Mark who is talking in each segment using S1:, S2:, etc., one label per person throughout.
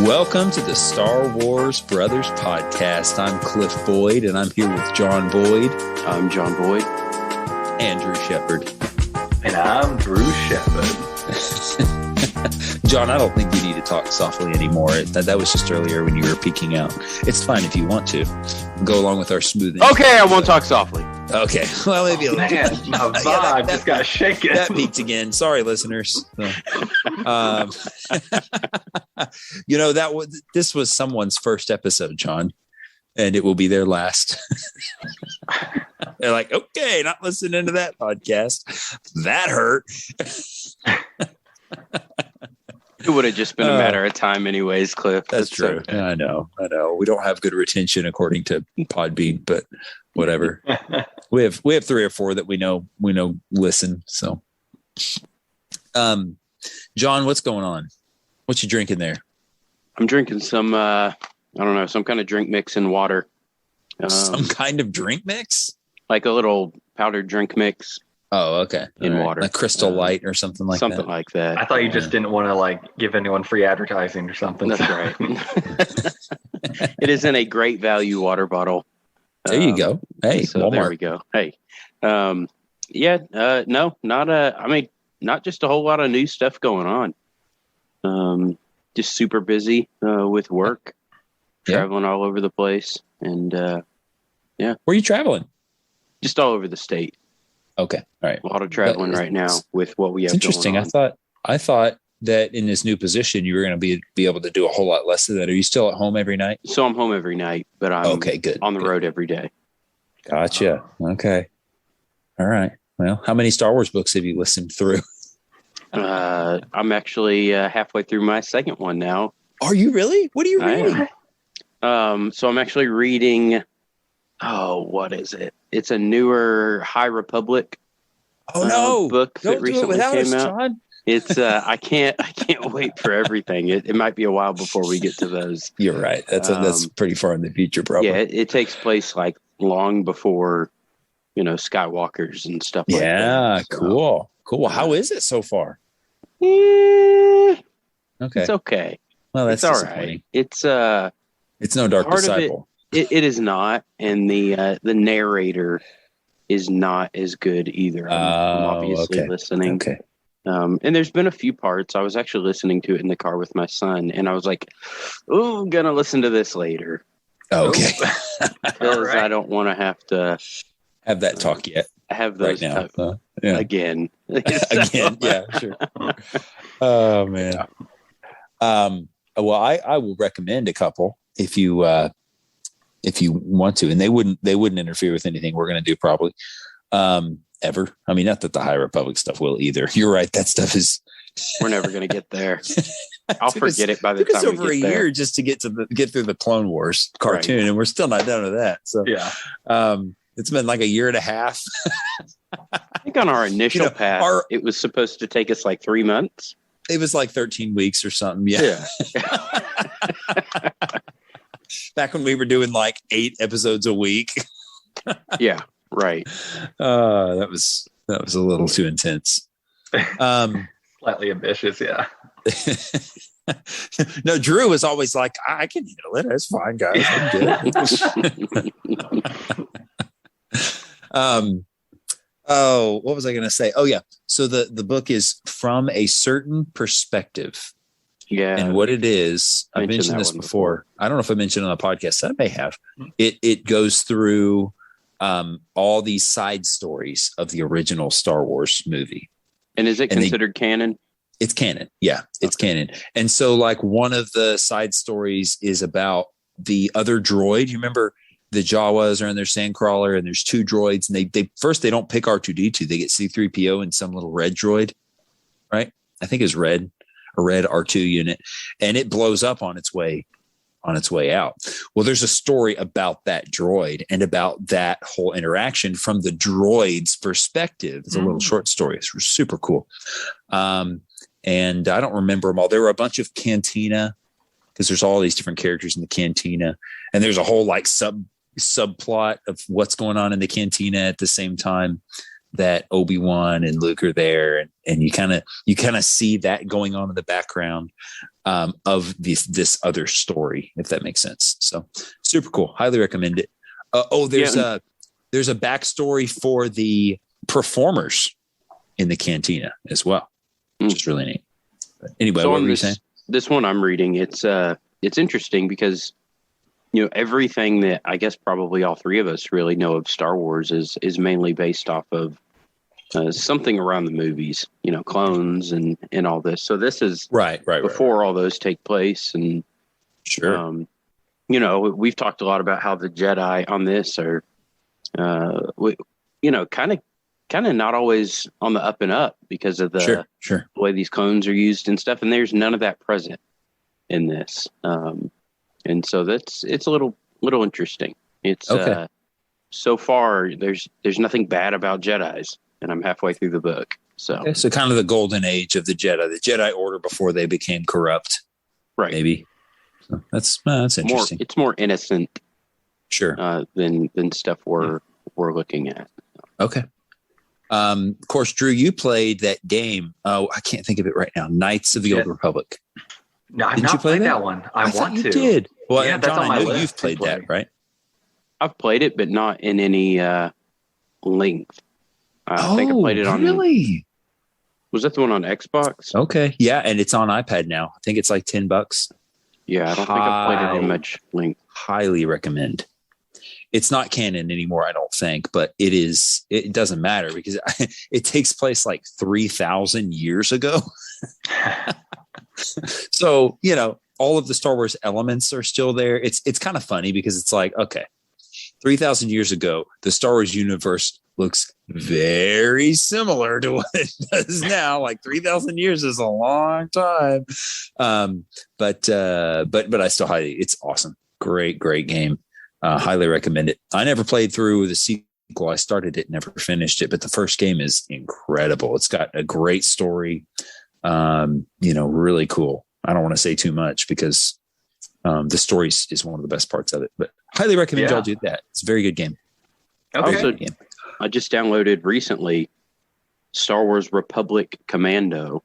S1: Welcome to the Star Wars Brothers podcast. I'm Cliff Boyd, and I'm here with John Boyd.
S2: I'm John Boyd.
S1: Andrew Shepard.
S3: And I'm Bruce Shepard.
S1: John, I don't think you need to talk softly anymore. That was just earlier when you were peeking out. It's fine if you want to. Go along with our smoothing.
S2: Okay, I won't talk softly.
S1: Okay. Well, maybe a little.
S3: Man, my vibe just got shaken.
S1: That peaked again. Sorry, listeners. So, this was someone's first episode, John, and it will be their last. They're like, okay, not listening to that podcast. That hurt.
S2: It would have just been a matter of time anyways, Cliff.
S1: That's true. Okay. I know. We don't have good retention according to Podbean, but whatever. we have 3 or 4 that we know listen. So, John, what's going on? What you drinking there?
S2: I'm drinking some, some kind of drink mix in water.
S1: Some kind of drink mix?
S2: Like a little powdered drink mix.
S1: Oh, okay.
S2: In water.
S1: Like Crystal Light or something like that.
S2: Something like that.
S3: I thought you just didn't want to give anyone free advertising or something.
S2: That's right. It is in a great value water bottle.
S1: There you go. Hey,
S2: so
S1: Walmart.
S2: There we go. Hey. Not just a whole lot of new stuff going on. Just super busy with work, traveling all over the place. And
S1: Where are you traveling?
S2: Just all over the state.
S1: Okay. All right.
S2: A lot of traveling right now with what we have.
S1: It's interesting.
S2: Going on.
S1: I thought that in this new position you were going to be able to do a whole lot less of that. Are you still at home every night?
S2: So I'm home every night, but I'm
S1: good.
S2: On the road every day.
S1: Gotcha. Okay. All right. Well, how many Star Wars books have you listened through?
S2: I'm actually halfway through my second one now.
S1: Are you really? What are you reading?
S2: So I'm actually reading. Oh, what is it? It's a newer High Republic.
S1: Don't
S2: Book that recently came out.
S1: John.
S2: It's I can't wait for everything. It might be a while before we get to those.
S1: You're right. That's pretty far in the future, probably.
S2: Yeah, it takes place long before, Skywalkers and stuff like that.
S1: Yeah, cool. How is it so far?
S2: Okay. It's okay.
S1: Well, that's
S2: all
S1: disappointing.
S2: Right.
S1: It's no Dark Disciple.
S2: It is not, and the narrator is not as good either. I'm obviously listening.
S1: Okay.
S2: And there's been a few parts. I was actually listening to it in the car with my son, and I was like, "Oh, I'm gonna listen to this later."
S1: Okay.
S2: Because right. I don't want to
S1: have that talk yet.
S2: Have those
S1: right now.
S2: Again.
S1: Again, yeah, sure. Oh man. Well, I will recommend a couple if you want to, and they wouldn't interfere with anything we're going to do probably ever. I mean, not that the High Republic stuff will either. You're right. That stuff is.
S2: We're never going to get there. I'll forget it by the time
S1: we get there. It took us over a year
S2: there.
S1: just to get through the Clone Wars cartoon, right. And we're still not done with that. So
S3: yeah,
S1: it's been like a year and a half.
S2: I think on our initial path, it was supposed to take us 3 months.
S1: It was 13 weeks or something. Yeah. Back when we were doing 8 episodes a week.
S2: Yeah, right.
S1: That was a little too intense.
S3: Slightly ambitious, yeah.
S1: No, Drew was always like, I can handle it. That's fine, guys. I'm good. What was I going to say? Oh, yeah. So the book is From a Certain Perspective.
S2: Yeah.
S1: And what it is, I've mentioned this before. I don't know if I mentioned it on the podcast. I may have. It goes through all these side stories of the original Star Wars movie.
S2: And is it considered canon?
S1: It's canon. Yeah, it's canon. And so one of the side stories is about the other droid. You remember the Jawas are in their sandcrawler and there's 2 droids, and they don't pick R2-D2. They get C-3PO and some little red droid, right? I think it's a red R2 unit, and it blows up on its way out. Well, there's a story about that droid and about that whole interaction from the droid's perspective. It's a little short story. It's super cool. And I don't remember them all. There were a bunch of Cantina, because there's all these different characters in the Cantina, and there's a whole subplot of what's going on in the Cantina at the same time. that Obi-Wan and Luke are there, and you kind of see that going on in the background of this other story, if that makes sense. So super cool. Highly recommend it. There's a backstory for the performers in the cantina as well, which is really neat. But anyway,
S2: so
S1: what were you saying?
S2: This one I'm reading, it's interesting because, everything that I guess probably all three of us really know of Star Wars is mainly based off of something around the movies, clones and all this. So this is
S1: right
S2: before all those take place. And
S1: sure.
S2: We've talked a lot about how the Jedi on this are, kind of not always on the up and up because of the way these clones are used and stuff. And there's none of that present in this. And so it's a little interesting. It's
S1: okay.
S2: So far there's nothing bad about Jedis, and I'm halfway through the book. So
S1: so kind of the golden age of the Jedi Order before they became corrupt,
S2: right?
S1: Maybe. So that's interesting.
S2: It's more innocent,
S1: sure,
S2: than stuff we're looking at.
S1: Okay. Of course, Drew, you played that game. Oh, I can't think of it right now. Knights of the Old Republic.
S3: No, I've not played that one. I want to.
S1: You did. Well,
S3: yeah,
S1: John,
S3: on my
S1: I know
S3: list
S1: you've played that, right?
S2: I've played it, but not in any length. I think I played it on.
S1: Really?
S2: Was that the one on Xbox?
S1: Okay. Yeah, and it's on iPad now. I think it's like $10.
S2: Yeah, I don't think I've played it in much length.
S1: Highly recommend. It's not canon anymore, I don't think, but it is. It doesn't matter because it takes place like 3,000 years ago. So, all of the Star Wars elements are still there. It's kind of funny because it's like, okay, 3,000 years ago, the Star Wars universe looks very similar to what it does now. Like 3,000 years is a long time. But I still it's awesome. Great game. Highly recommend it. I never played through the sequel. I started it, never finished it, but the first game is incredible. It's got a great story. Really cool. I don't want to say too much because the story is one of the best parts of it, but highly recommend y'all do that. It's a very good game.
S2: Okay. I just downloaded recently Star Wars Republic Commando.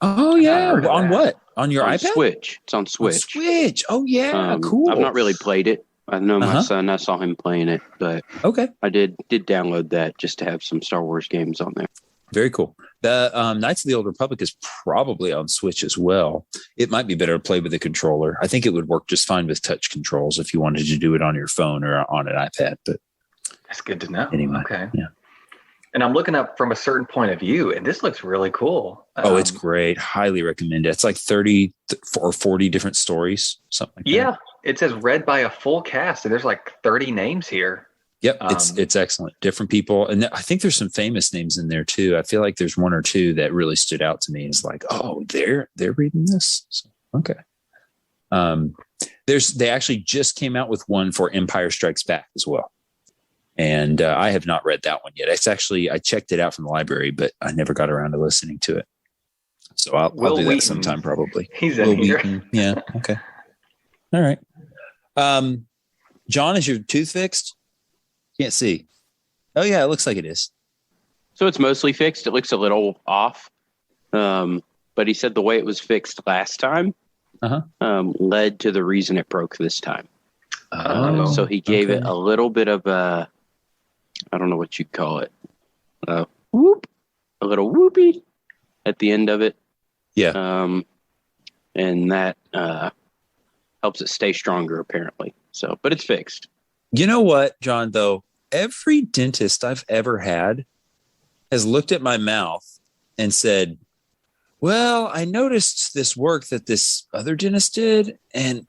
S1: Oh yeah. On what? On your iPad?
S2: Switch. It's on Switch.
S1: Switch. Oh yeah. Cool.
S2: I've not really played it. I know my son, I saw him playing it, but
S1: okay.
S2: I did download that just to have some Star Wars games on there.
S1: Very cool. The Knights of the Old Republic is probably on Switch as well. It might be better to play with a controller. I think it would work just fine with touch controls if you wanted to do it on your phone or on an iPad. But
S3: that's good to know.
S1: Anyway,
S3: okay.
S1: Yeah.
S3: And I'm looking up from a certain point of view, and this looks really cool.
S1: It's great. Highly recommend it. It's like 30 or 40 different stories, something like that.
S3: Yeah. It says read by a full cast, and there's like 30 names here.
S1: Yep, it's excellent. Different people, and I think there's some famous names in there too. I feel like there's one or two that really stood out to me. It's like, oh, they're reading this. So, okay. They actually just came out with one for Empire Strikes Back as well, and I have not read that one yet. It's actually I checked it out from the library, but I never got around to listening to it. So I'll do that sometime probably.
S3: He's in here.
S1: Yeah. Okay. All right. John, is your tooth fixed? Can't see. Oh yeah, it looks like it is.
S2: So it's mostly fixed. It looks a little off. But he said the way it was fixed last time led to the reason it broke this time. So he gave it a little bit of a, I don't know what you'd call it. Whoop. A little whoopy at the end of it.
S1: Yeah.
S2: And that helps it stay stronger apparently. So, but it's fixed.
S1: You know what, John, though? Every dentist I've ever had has looked at my mouth and said, well, I noticed this work that this other dentist did, and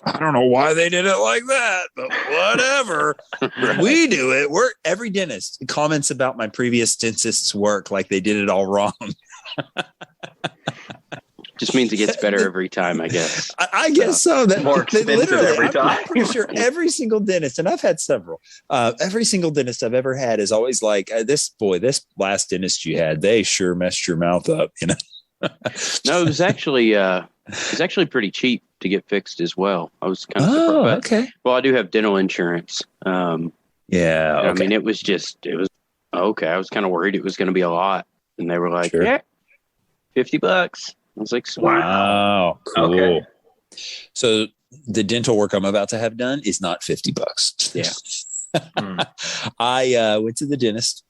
S1: I don't know why they did it like that, but whatever. We do it. Every dentist comments about my previous dentist's work like they did it all wrong.
S2: Just means it gets better every time, I guess.
S1: I guess so. That
S3: more expensive every time.
S1: I'm pretty sure every single dentist, and I've had several, every single dentist I've ever had is always like, this last dentist you had, they sure messed your mouth up,
S2: No, it was actually pretty cheap to get fixed as well. I was kind of surprised.
S1: Okay.
S2: Well, I do have dental insurance.
S1: Yeah.
S2: I mean, it was Okay, I was kind of worried it was going to be a lot, and they were like,
S1: Sure.
S2: "Yeah, $50." I was like, "Sweet."
S1: Wow, cool.
S3: Okay.
S1: So the dental work I'm about to have done is not $50.
S2: Yeah.
S1: I went to the dentist.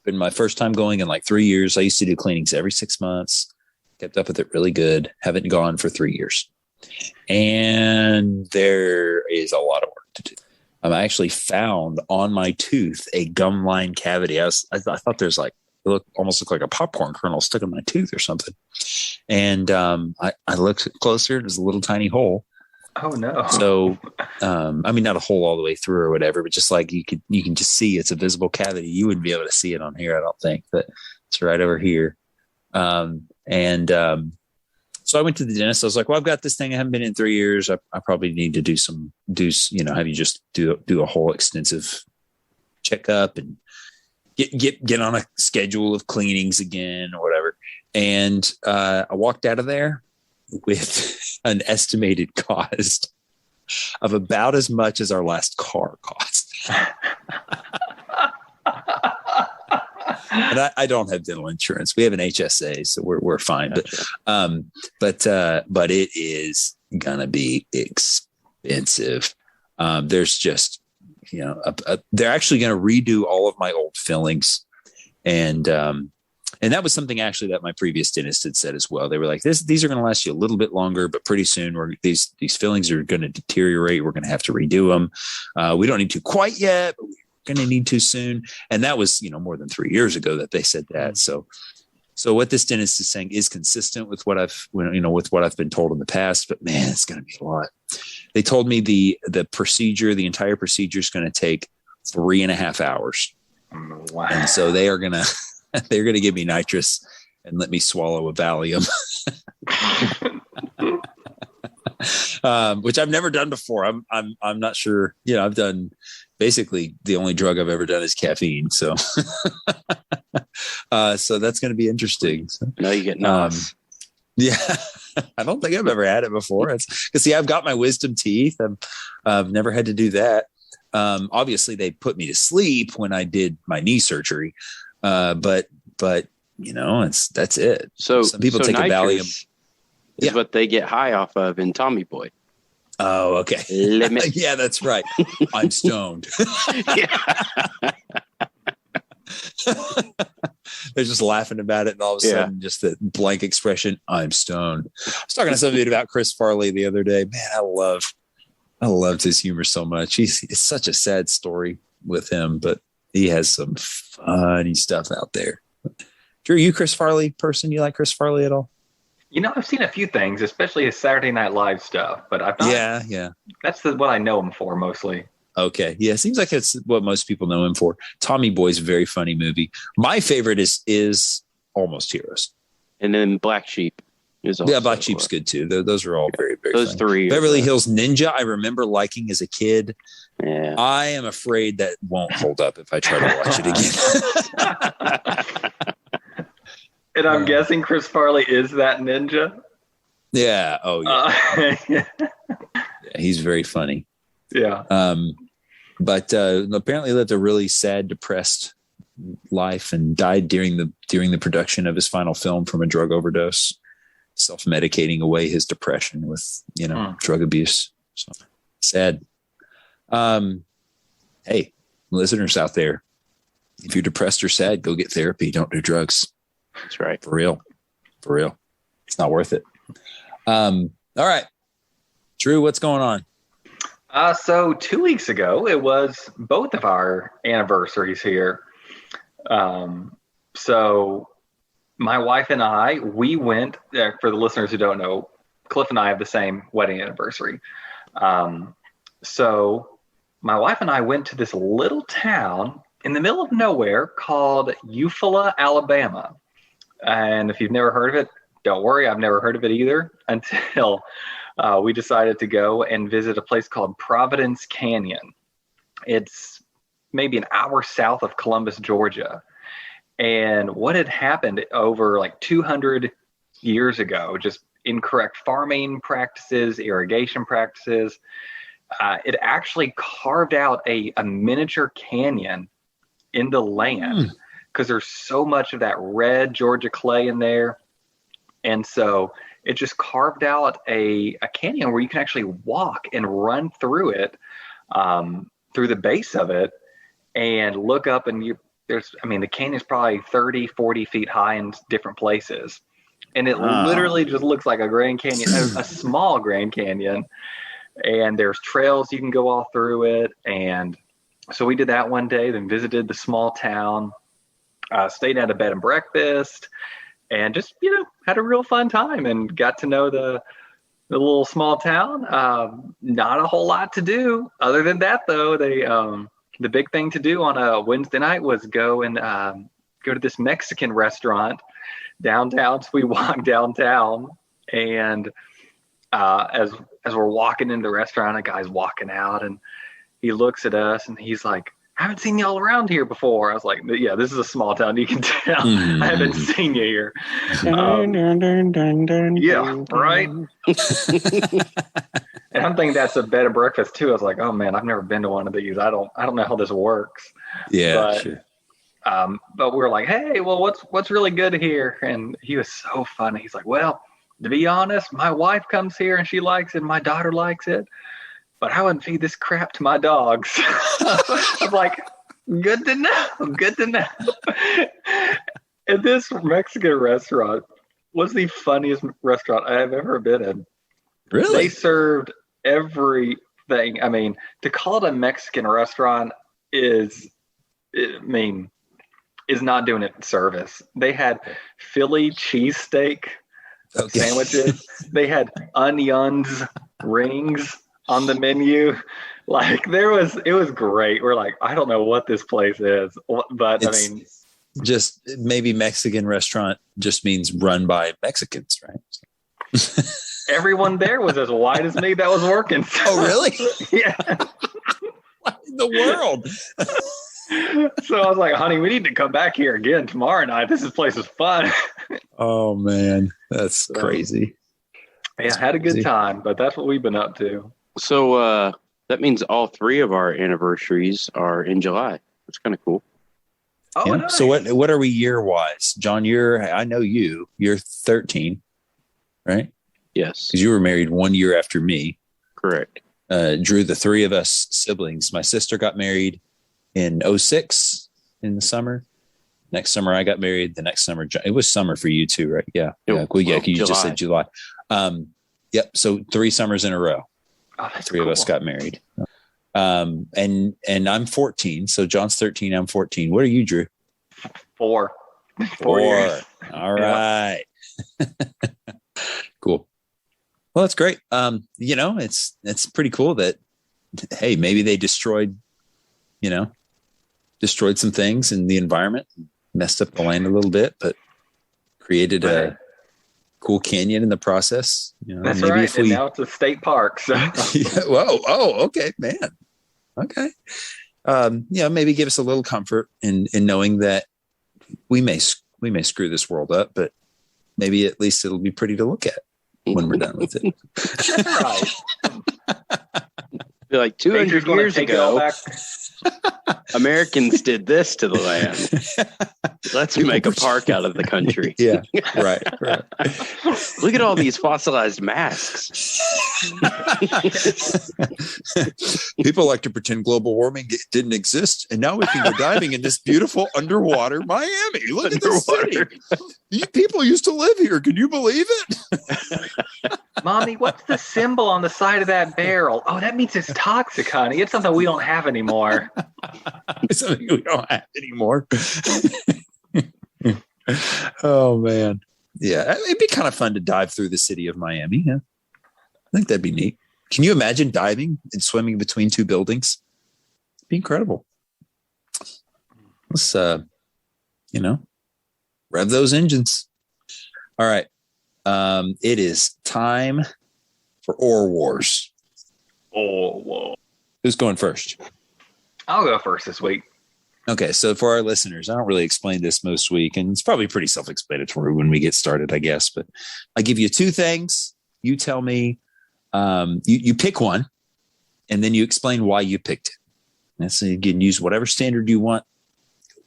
S1: Been my first time going in like 3 years. I used to do cleanings every 6 months. Kept up with it really good. Haven't gone for 3 years. And there is a lot of work to do. I actually found on my tooth a gum line cavity. I thought there's like, almost looked like a popcorn kernel stuck in my tooth or something. And I looked closer. There's a little tiny hole.
S3: Oh no.
S1: So, not a hole all the way through or whatever, but just like you can just see it's a visible cavity. You wouldn't be able to see it on here, I don't think, but it's right over here. So I went to the dentist. I was like, well, I've got this thing. I haven't been in 3 years. I probably need to have you just do a whole extensive checkup and get on a schedule of cleanings again or whatever. And I walked out of there with an estimated cost of about as much as our last car cost. And I don't have dental insurance. We have an HSA, so we're fine. Gotcha. But it is gonna be expensive. There's just they're actually gonna redo all of my old fillings, and that was something actually that my previous dentist had said as well. They were like, these are going to last you a little bit longer, but pretty soon these fillings are going to deteriorate. We're going to have to redo them. We don't need to quite yet, but we're going to need to soon. And that was, more than 3 years ago that they said that. So what this dentist is saying is consistent with what I've been told in the past, but man, it's going to be a lot. They told me the entire procedure is going to take 3.5 hours.
S3: Wow.
S1: And so they're going to give me nitrous and let me swallow a Valium, which I've never done before. I'm not sure. I've done basically the only drug I've ever done is caffeine. So, so that's going to be interesting. So,
S2: no, you get NOS.
S1: Yeah, I don't think I've ever had it before. It's because I've got my wisdom teeth. I've never had to do that. Obviously, they put me to sleep when I did my knee surgery. But that's it.
S2: So
S1: some people take a Valium.
S2: Is what they get high off of in Tommy Boy.
S1: Oh, okay.
S2: Limit.
S1: Yeah, that's right. I'm stoned. They're just laughing about it, and all of a sudden, just the blank expression, "I'm stoned." I was talking to somebody about Chris Farley the other day. Man, I loved his humor so much. It's such a sad story with him, but he has some funny stuff out there. Drew, you Chris Farley person? You like Chris Farley at all?
S3: I've seen a few things, especially his Saturday Night Live stuff, but I've not.
S1: Yeah.
S3: That's what I know him for mostly.
S1: Okay. Yeah. Seems like it's what most people know him for. Tommy Boy's a very funny movie. My favorite is Almost Heroes.
S2: And then Black Sheep is also.
S1: Yeah, Black Sheep's good too. Those are all very, very
S2: those
S1: funny.
S2: three.
S1: Beverly Hills Ninja, I remember liking as a kid.
S2: Yeah.
S1: I am afraid that won't hold up if I try to watch it again.
S3: And I'm guessing Chris Farley is that ninja.
S1: Yeah. Oh, yeah. Yeah, he's very funny.
S3: Yeah.
S1: But apparently lived a really sad, depressed life and died during the production of his final film from a drug overdose, self-medicating away his depression with, drug abuse. So sad. Hey, listeners out there, if you're depressed or sad, go get therapy. Don't do drugs.
S2: That's right.
S1: For real. It's not worth it. All right. Drew, what's going on?
S3: So 2 weeks ago, it was both of our anniversaries here. So my wife and I, we went, for the listeners who don't know, Cliff and I have the same wedding anniversary. So my wife and I went to this little town in the middle of nowhere called Eufaula, Alabama. And if you've never heard of it, don't worry, I've never heard of it either until we decided to go and visit a place called Providence Canyon. It's maybe an hour south of Columbus, Georgia. And what had happened over like 200 years ago, just incorrect farming practices, irrigation practices, it actually carved out a miniature canyon in the land because there's so much of that red Georgia clay in there. And so it just carved out a canyon where you can actually walk and run through it, through the base of it, and look up, and the canyon's probably 30, 40 feet high in different places. And it literally just looks like a Grand Canyon, a small Grand Canyon. And there's trails you can go all through it. And so we did that one day, then visited the small town, stayed at a bed and breakfast, and just, had a real fun time and got to know the little small town. Not a whole lot to do. Other than that, though, the big thing to do on a Wednesday night was go to this Mexican restaurant downtown. So we walked downtown, and as we're walking into the restaurant, a guy's walking out, and he looks at us and he's like, "I haven't seen y'all around here before." I was like, "Yeah, this is a small town. You can tell I haven't seen you here." Yeah, right. And I'm thinking that's a bed and breakfast too. I was like, "Oh man, I've never been to one of these. I don't know how this works."
S1: Yeah,
S3: but,
S1: sure.
S3: But we were like, "Hey, well, what's really good here?" And he was so funny. He's like, "Well, to be honest, my wife comes here and she likes it. My daughter likes it, but I wouldn't feed this crap to my dogs." I was like, "Good to know. Good to know." And this Mexican restaurant was the funniest restaurant I have ever been in.
S1: Really?
S3: They served everything. I mean, to call it a Mexican restaurant is not doing it service. They had Philly cheesesteak sandwiches. They had onions rings on the menu. Like it was great. We're like, I don't know what this place is, but
S1: just maybe Mexican restaurant just means run by Mexicans, right?
S3: Everyone there was as white as me that was working.
S1: Oh, really?
S3: Yeah.
S1: What in the world?
S3: So I was like, "Honey, we need to come back here again tomorrow night. This place is fun."
S1: Oh man, that's crazy.
S3: Yeah, had a good time, but that's what we've been up to.
S2: So that means all three of our anniversaries are in July. That's kind of cool.
S3: Oh,
S1: yeah.
S3: Nice.
S1: So what are we year wise? John, I know you're 13, right?
S2: Yes.
S1: Because you were married 1 year after me.
S2: Correct.
S1: Drew, the three of us siblings, my sister got married in 2006 in the summer. Next summer I got married. The next summer, it was summer for you too, right? Yeah. You just said July. Yep. So 3 summers in a row.
S3: Oh, that's
S1: three
S3: cool.
S1: of us got married. And I'm 14. So John's 13. I'm 14. What are you, Drew?
S3: 4 years.
S1: All right. Cool. Well, that's great. It's pretty cool that, hey, maybe they destroyed some things in the environment, messed up the land a little bit, but created a cool canyon in the process.
S3: That's maybe right. And now it's a state park. So.
S1: Yeah, whoa. Oh, okay, man. Okay. Maybe give us a little comfort in knowing that we may screw this world up, but maybe at least it'll be pretty to look at when we're done with it.
S3: Right.
S2: Like 200 years ago, Americans did this to the land. Let's make a park out of the country.
S1: Yeah, right.
S2: Look at all these fossilized masks.
S1: People like to pretend global warming didn't exist, and now we can go diving in this beautiful underwater Miami. Look at this city. These people used to live here. Can you believe it?
S3: Mommy, what's the symbol on the side of that barrel? Oh, that means it's toxic, honey. It's something we don't have anymore.
S1: Something we don't have anymore. Oh, man. Yeah, it'd be kind of fun to dive through the city of Miami. Yeah. I think that'd be neat. Can you imagine diving and swimming between 2 buildings? It'd be incredible. Let's, rev those engines. All right. It is time for Ore Wars.
S3: Oh, whoa.
S1: Who's going first?
S3: I'll go first this week.
S1: Okay, so for our listeners, I don't really explain this most week, and it's probably pretty self-explanatory when we get started, I guess. But I give you 2 things. You tell me, you pick one, and then you explain why you picked it. And so you can use whatever standard you want.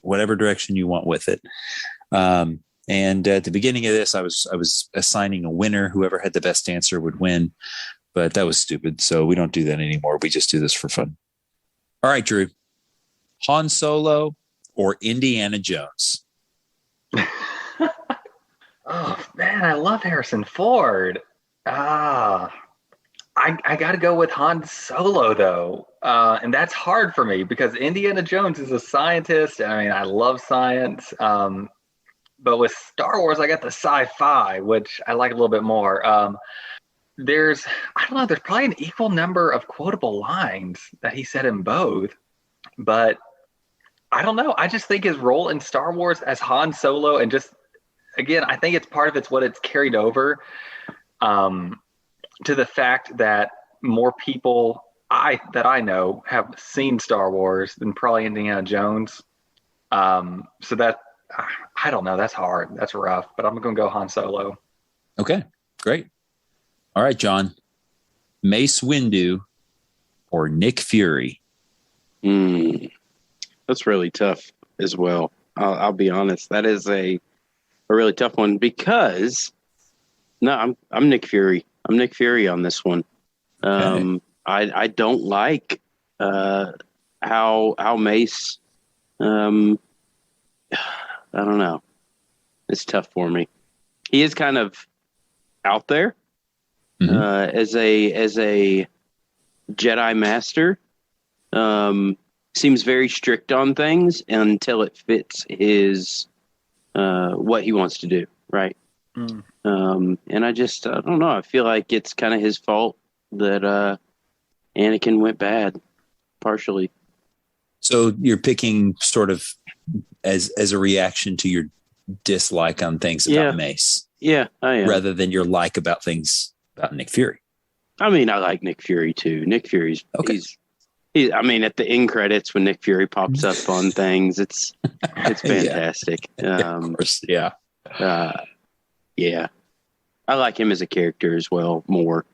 S1: whatever direction you want with it. And at the beginning of this, I was assigning a winner. Whoever had the best answer would win, but that was stupid. So we don't do that anymore. We just do this for fun. All right, Drew. Han Solo or Indiana Jones?
S3: Oh man, I love Harrison Ford. I got to go with Han Solo though, and that's hard for me because Indiana Jones is a scientist. I mean, I love science, but with Star Wars, I got the sci-fi, which I like a little bit more. There's probably an equal number of quotable lines that he said in both, but I don't know. I just think his role in Star Wars as Han Solo, and just again, I think it's part of it's what it's carried over to the fact that more people that I know have seen Star Wars than probably Indiana Jones. So that I don't know. That's hard. That's rough. But I'm going to go Han Solo.
S1: Okay, great. All right, John. Mace Windu or Nick Fury?
S2: That's really tough as well. I'll be honest. That is a really tough one because I'm Nick Fury. I'm Nick Fury on this one. Okay. I don't like how Mace. I don't know. It's tough for me. He is kind of out there as a Jedi Master. Seems very strict on things until it fits his what he wants to do, right? And I don't know. I feel like it's kind of his fault that Anakin went bad, partially.
S1: So you're picking sort of as a reaction to your dislike on things about Mace.
S2: Yeah, I am.
S1: Rather than your like about things about Nick Fury.
S2: I mean, I like Nick Fury too. Nick Fury's okay. I mean, at the end credits when Nick Fury pops up on things, it's fantastic.
S1: Of course, yeah.
S2: Yeah. I like him as a character as well more.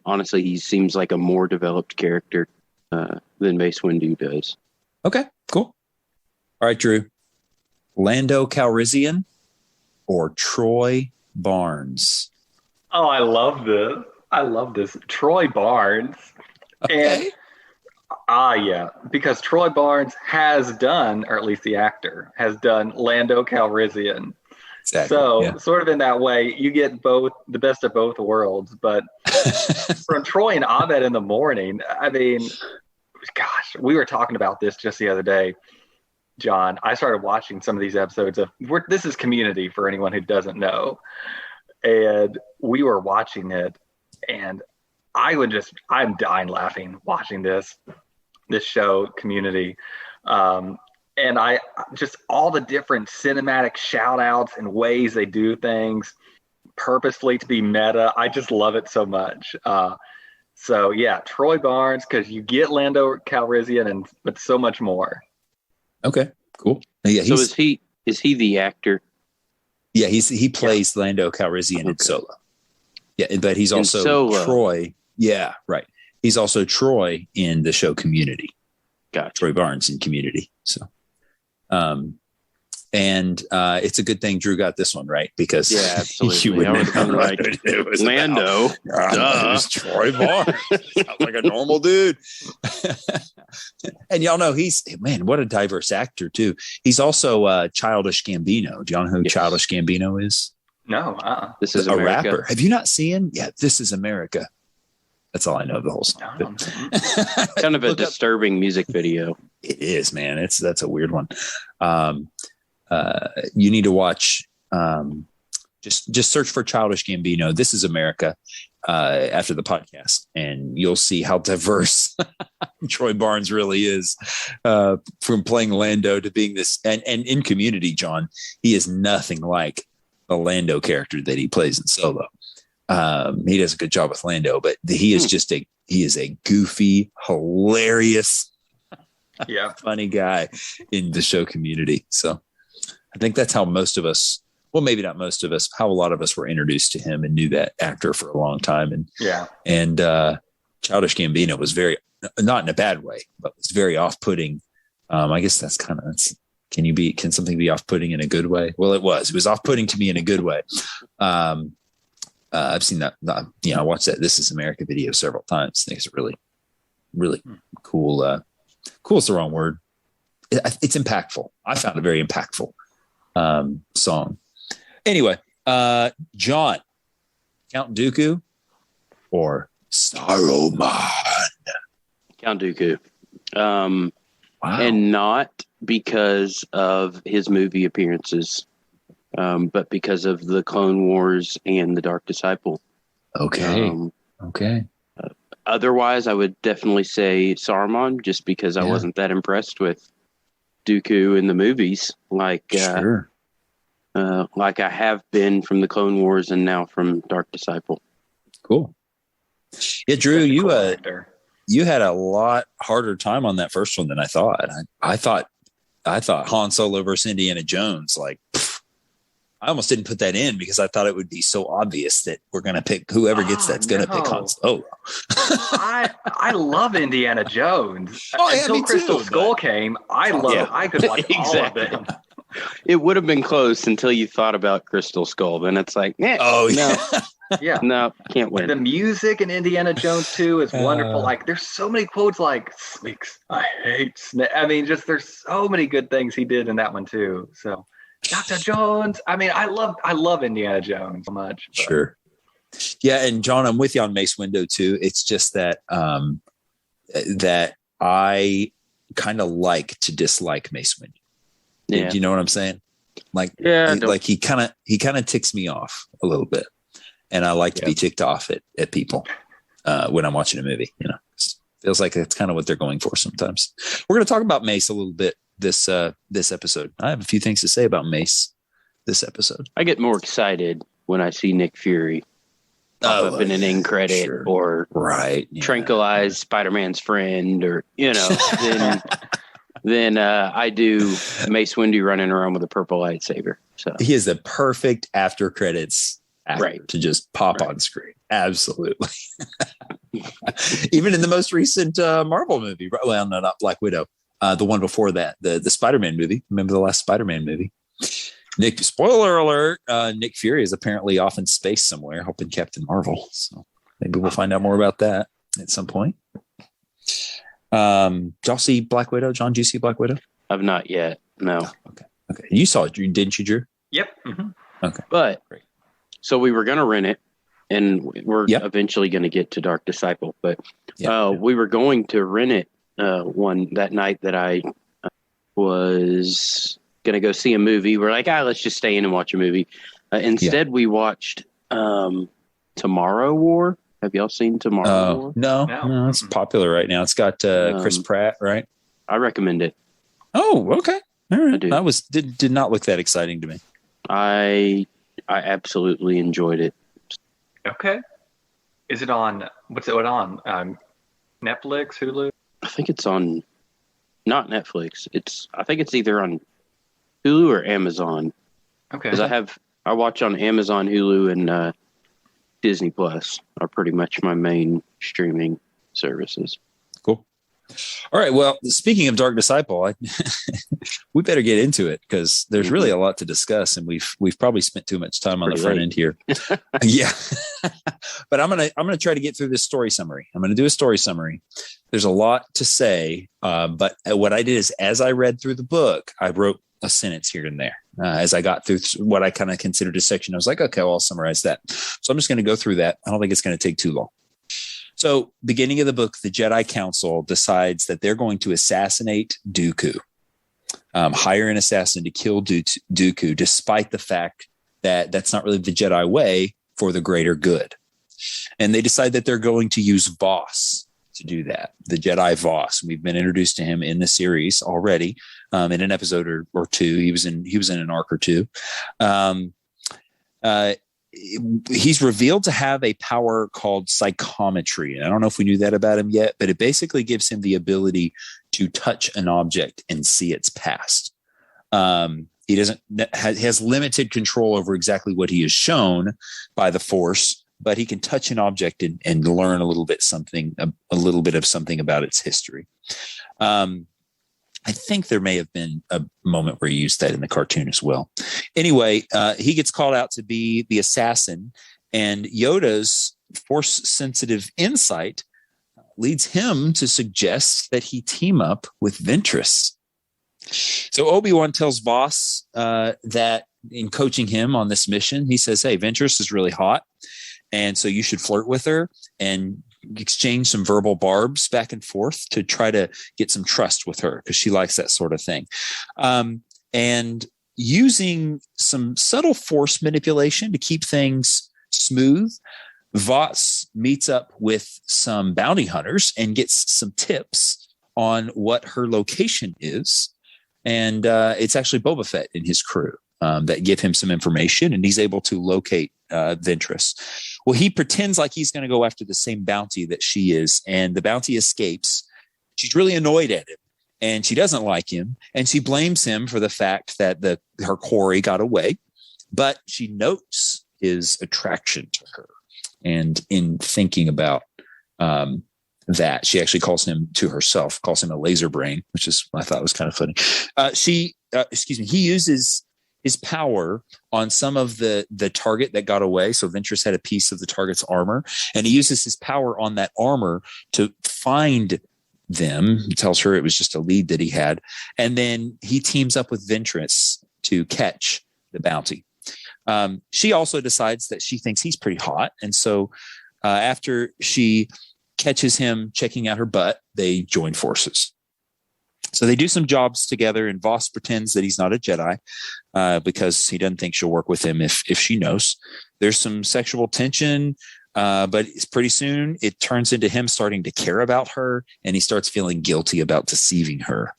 S2: Honestly, he seems like a more developed character than Mace Windu does.
S1: Okay, cool. All right, Drew. Lando Calrissian or Troy Barnes?
S3: Oh, I love this. Troy Barnes.
S1: Okay.
S3: And because Troy Barnes has done, or at least the actor has done, Lando Calrissian.
S1: Exactly.
S3: So sort of in that way, you get the best of both worlds. But from Troy and Abed in the morning, I mean, gosh, we were talking about this just the other day, John. I started watching some of these episodes of this is Community for anyone who doesn't know. And we were watching it, and I'm dying laughing watching this show, Community. And I just all the different cinematic shout outs and ways they do things purposefully to be meta. I just love it so much. So yeah, Troy Barnes, because you get Lando Calrissian but so much more.
S1: Okay, cool. Yeah,
S2: so is he the actor?
S1: Yeah, he plays Lando Calrissian in Solo. Yeah, but he's also Troy. Yeah, right. He's also Troy in the show Community.
S2: Gotcha.
S1: Troy Barnes in Community. So, and it's a good thing Drew got this one right because
S2: absolutely.
S1: You would never
S2: like
S1: it was
S2: Lando.
S1: It was Troy Barnes. Sounds like a normal dude. And y'all know what a diverse actor too. He's also Childish Gambino. Do y'all know who Childish Gambino is?
S3: No.
S2: This is
S1: a
S2: America.
S1: rapper. Have you not seen? Yeah, This Is America. That's all I know of the whole song.
S2: Kind of a disturbing music video.
S1: It is, man. That's a weird one. You need to watch. Just search for Childish Gambino. This Is America after the podcast, and you'll see how diverse Troy Barnes really is. From playing Lando to being this, and in Community, John, he is nothing like the Lando character that he plays in Solo. He does a good job with Lando, but he is a goofy, hilarious, funny guy in the show Community. So I think that's how most of us, well, maybe not most of us, how a lot of us were introduced to him and knew that actor for a long time. And Childish Gambino was very, not in a bad way, but was very off-putting. I guess that's kind of Can something be off-putting in a good way? Well, it was off-putting to me in a good way. I've seen that, I watched that This Is America video several times. I think it's a really, really cool. Cool is the wrong word. It's impactful. I found it very impactful song. Anyway, John, Count Dooku or Saruman?
S2: Count Dooku.
S1: Wow.
S2: And not because of his movie appearances, but because of the Clone Wars and the Dark Disciple.
S1: Okay. Okay.
S2: Otherwise, I would definitely say Saruman, just because I wasn't that impressed with Dooku in the movies, like I have been from the Clone Wars and now from Dark Disciple.
S1: Cool. Yeah, Drew, you had a lot harder time on that first one than I thought. I thought Han Solo versus Indiana Jones. Like, I almost didn't put that in because I thought it would be so obvious that we're going to pick whoever gets that's going to pick Han Solo.
S3: I love Indiana Jones. Until Crystal Skull came, I could watch all of them.
S2: It would have been close until you thought about Crystal Skull. Then it's like, no, no, can't win.
S3: The music in Indiana Jones 2 is wonderful. Like, there's so many quotes like "Sneaks, I hate snakes." I mean, just there's so many good things he did in that one too. So, Dr. Jones. I mean, I love Indiana Jones so much. But.
S1: Sure. Yeah, and John, I'm with you on Mace Windu too. It's just that that I kind of like to dislike Mace Windu. Yeah. Do you know what I'm saying? Like, he kind of ticks me off a little bit, and I like to be ticked off at people when I'm watching a movie. You know, feels like that's kind of what they're going for sometimes. We're going to talk about Mace a little bit this episode. I have a few things to say about Mace this episode.
S2: I get more excited when I see Nick Fury pop up in an end credit or tranquilize Spider-Man's friend, or then I do Mace Windu running around with a purple lightsaber. So
S1: he is the perfect after credits actor to just pop on screen. Absolutely. Even in the most recent Marvel movie, well, no, not Black Widow, the one before that, the Spider-Man movie. Remember the last Spider-Man movie? Spoiler alert, Nick Fury is apparently off in space somewhere helping Captain Marvel. So maybe we'll find out more about that at some point. Did y'all see Black Widow? John, did you see Black Widow?
S2: I've not yet. No.
S1: Oh, okay. You saw it, didn't you, Drew?
S3: Yep. Mm-hmm.
S1: Okay.
S2: But so we were going to rent it, and we're eventually going to get to Dark Disciple. But we were going to rent it that night that I was going to go see a movie. We're like, let's just stay in and watch a movie. Instead, we watched Tomorrow War. Have y'all seen Tomorrow War?
S1: No, it's popular right now. It's got Chris Pratt, right?
S2: I recommend it.
S1: Oh, okay. All right.
S2: I do.
S1: Did not look that exciting to me.
S2: I absolutely enjoyed it.
S3: Okay. Is it on? What's it on? Netflix, Hulu?
S2: I think it's on. Not Netflix. I think it's either on Hulu or Amazon.
S3: Okay.
S2: Because I watch on Amazon, Hulu, and Disney Plus are pretty much my main streaming services.
S1: Cool. All right. Well, speaking of Dark Disciple, we better get into it because there's really a lot to discuss, and we've probably spent too much time on the front end here. Yeah. But I'm gonna try to get through this story summary. I'm gonna do a story summary. There's a lot to say, but what I did is, as I read through the book, I wrote a sentence here and there. As I got through what I kind of considered a section, I was like, okay, well, I'll summarize that. So I'm just going to go through that. I don't think it's going to take too long. So beginning of the book, the Jedi Council decides that they're going to assassinate Dooku, hire an assassin to kill Dooku, despite the fact that that's not really the Jedi way for the greater good. And they decide that they're going to use Voss to do that. The Jedi Voss. We've been introduced to him in the series already. In an episode or two, he was in an arc or two. He's revealed to have a power called psychometry. And I don't know if we knew that about him yet, but it basically gives him the ability to touch an object and see its past. He has limited control over exactly what he is shown by the Force, but he can touch an object and learn a little bit of something about its history. I think there may have been a moment where he used that in the cartoon as well. Anyway, he gets called out to be the assassin, and Yoda's force-sensitive insight leads him to suggest that he team up with Ventress. So Obi-Wan tells Voss that in coaching him on this mission, he says, hey, Ventress is really hot, and so you should flirt with her and exchange some verbal barbs back and forth to try to get some trust with her, because she likes that sort of thing. And using some subtle force manipulation to keep things smooth, Voss meets up with some bounty hunters and gets some tips on what her location is. And it's actually Boba Fett and his crew that give him some information, and he's able to locate Ventress. Well, he pretends like he's going to go after the same bounty that she is, and the bounty escapes. She's really annoyed at him, and she doesn't like him, and she blames him for the fact that her quarry got away, but she notes his attraction to her. And in thinking about that, she actually calls him a laser brain, which is, I thought was kind of funny. He uses his power on some of the target that got away. So Ventress had a piece of the target's armor, and he uses his power on that armor to find them. He tells her it was just a lead that he had. And then he teams up with Ventress to catch the bounty. She also decides that she thinks he's pretty hot. And so after she catches him checking out her butt, they join forces. So they do some jobs together, and Voss pretends that he's not a Jedi because he doesn't think she'll work with him if she knows. There's some sexual tension, but pretty soon it turns into him starting to care about her, and he starts feeling guilty about deceiving her.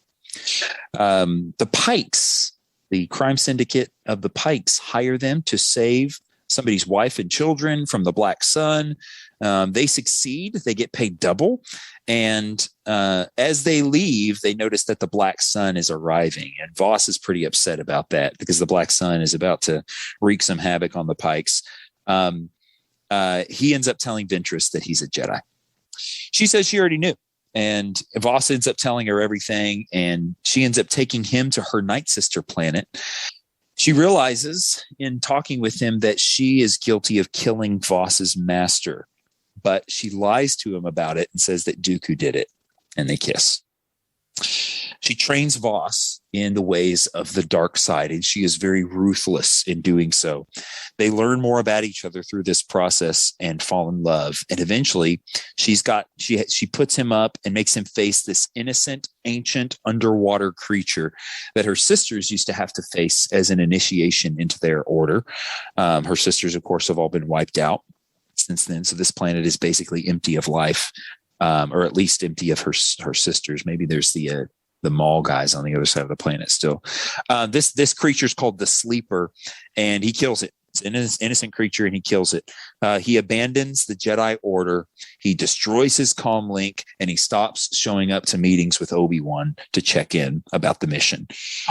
S1: The Pikes, the crime syndicate of the Pikes, hire them to save somebody's wife and children from the Black Sun. They succeed. They get paid double. And as they leave, they notice that the Black Sun is arriving. And Voss is pretty upset about that because the Black Sun is about to wreak some havoc on the Pikes. He ends up telling Ventress that he's a Jedi. She says she already knew. And Voss ends up telling her everything. And she ends up taking him to her Night Sister planet. She realizes in talking with him that she is guilty of killing Voss's master, but she lies to him about it and says that Dooku did it, and they kiss. She trains Voss in the ways of the dark side, and she is very ruthless in doing so. They learn more about each other through this process and fall in love. And eventually she puts him up and makes him face this innocent, ancient underwater creature that her sisters used to have to face as an initiation into their order. Her sisters, of course, have all been wiped out since then. So this planet is basically empty of life, or at least empty of her sisters. Maybe there's the Maul guys on the other side of the planet still. This creature is called the Sleeper, and he kills it. It's an innocent creature, and he kills it. He abandons the Jedi Order. He destroys his comm link, and he stops showing up to meetings with Obi-Wan to check in about the mission.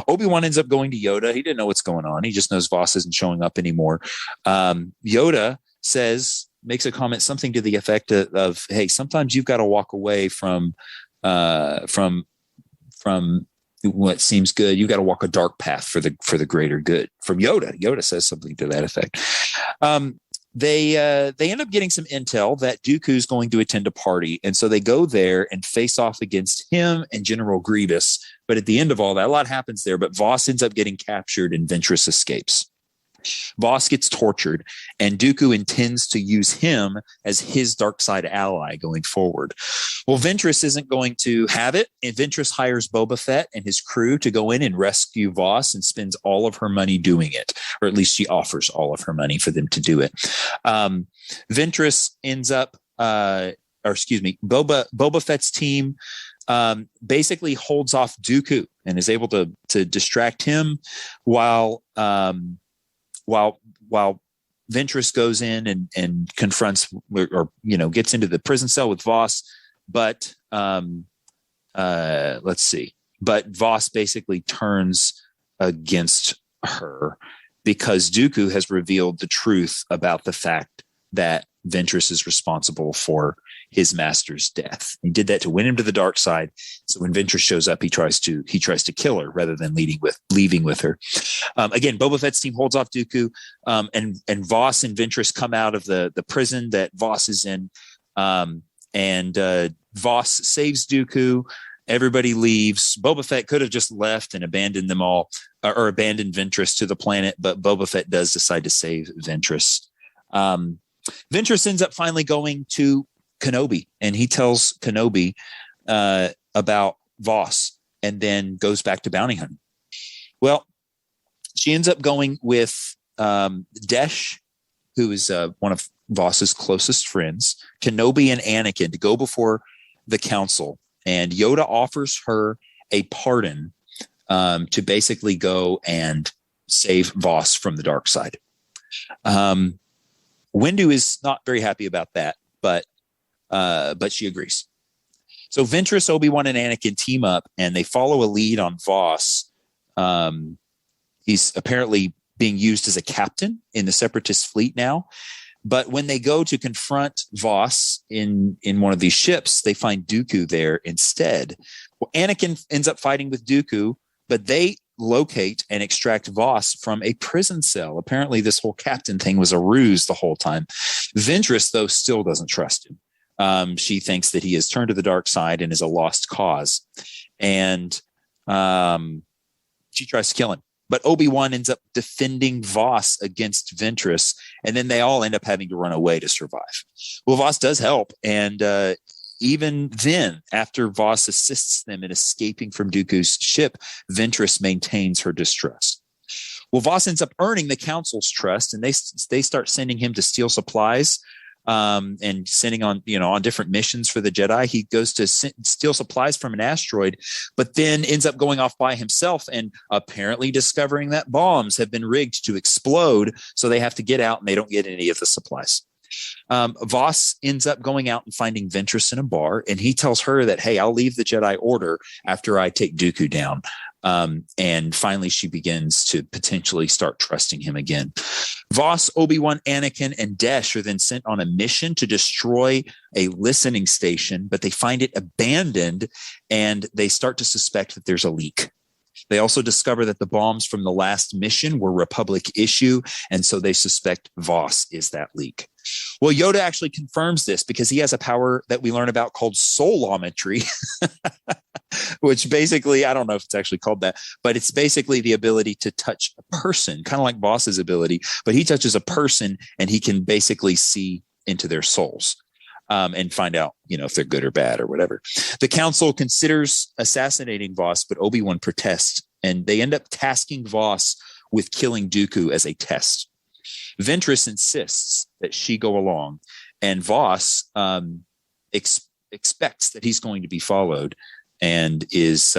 S1: Obi-Wan ends up going to Yoda. He didn't know what's going on. He just knows Voss isn't showing up anymore. Yoda makes a comment, something to the effect of, hey, sometimes you've got to walk away from what seems good. You got to walk a dark path for the greater good. From Yoda. Yoda says something to that effect. They end up getting some intel that Dooku's going to attend a party, and so they go there and face off against him and General Grievous. But at the end of all that, a lot happens there. But Voss ends up getting captured, and Ventress escapes. Voss gets tortured, and Dooku intends to use him as his dark side ally going forward. Well, Ventress isn't going to have it, and Ventress hires Boba Fett and his crew to go in and rescue Voss, and spends all of her money doing it, or at least she offers all of her money for them to do it. Ventress ends up, Boba Fett's team basically holds off Dooku and is able to distract him while Ventress goes in and confronts or gets into the prison cell with Voss, but let's see. But Voss basically turns against her because Dooku has revealed the truth about the fact that Ventress is responsible for his master's death. He did that to win him to the dark side. So when Ventress shows up, he tries to kill her rather than leaving with her. Again, Boba Fett's team holds off Dooku, and Voss and Ventress come out of the prison that Voss is in, and Voss saves Dooku. Everybody leaves. Boba Fett could have just left and abandoned them all, or abandoned Ventress to the planet, but Boba Fett does decide to save Ventress. Ventress ends up finally going to Kenobi, and he tells Kenobi about Voss, and then goes back to bounty hunting. Well, she ends up going with Desh, who is one of Voss's closest friends, Kenobi and Anakin, to go before the council. And Yoda offers her a pardon to basically go and save Voss from the dark side. Windu is not very happy about that, but she agrees. So Ventress, Obi-Wan, and Anakin team up, and they follow a lead on Voss. He's apparently being used as a captain in the Separatist fleet now. But when they go to confront Voss in one of these ships, they find Dooku there instead. Well, Anakin ends up fighting with Dooku, but they locate and extract Voss from a prison cell. Apparently, this whole captain thing was a ruse the whole time. Ventress, though, still doesn't trust him. She thinks that he has turned to the dark side and is a lost cause. And she tries to kill him. But Obi-Wan ends up defending Voss against Ventress, and then they all end up having to run away to survive. Well, Voss does help, and even then, after Voss assists them in escaping from Dooku's ship, Ventress maintains her distrust. Well, Voss ends up earning the Council's trust, and they start sending him to steal supplies, and sending on different missions for the Jedi. He goes to steal supplies from an asteroid, but then ends up going off by himself and apparently discovering that bombs have been rigged to explode. So they have to get out, and they don't get any of the supplies. Voss ends up going out and finding Ventress in a bar, and he tells her that, hey, I'll leave the Jedi Order after I take Dooku down. And finally, she begins to potentially start trusting him again. Voss, Obi-Wan, Anakin, and Desh are then sent on a mission to destroy a listening station, but they find it abandoned, and they start to suspect that there's a leak. They also discover that the bombs from the last mission were Republic issue, and so they suspect Voss is that leak. Well, Yoda actually confirms this because he has a power that we learn about called soulometry, which basically, I don't know if it's actually called that, but it's basically the ability to touch a person, kind of like Voss's ability, but he touches a person and he can basically see into their souls. And find out, if they're good or bad or whatever. The council considers assassinating Voss, but Obi-Wan protests, and they end up tasking Voss with killing Dooku as a test. Ventress insists that she go along, and Voss expects that he's going to be followed, and is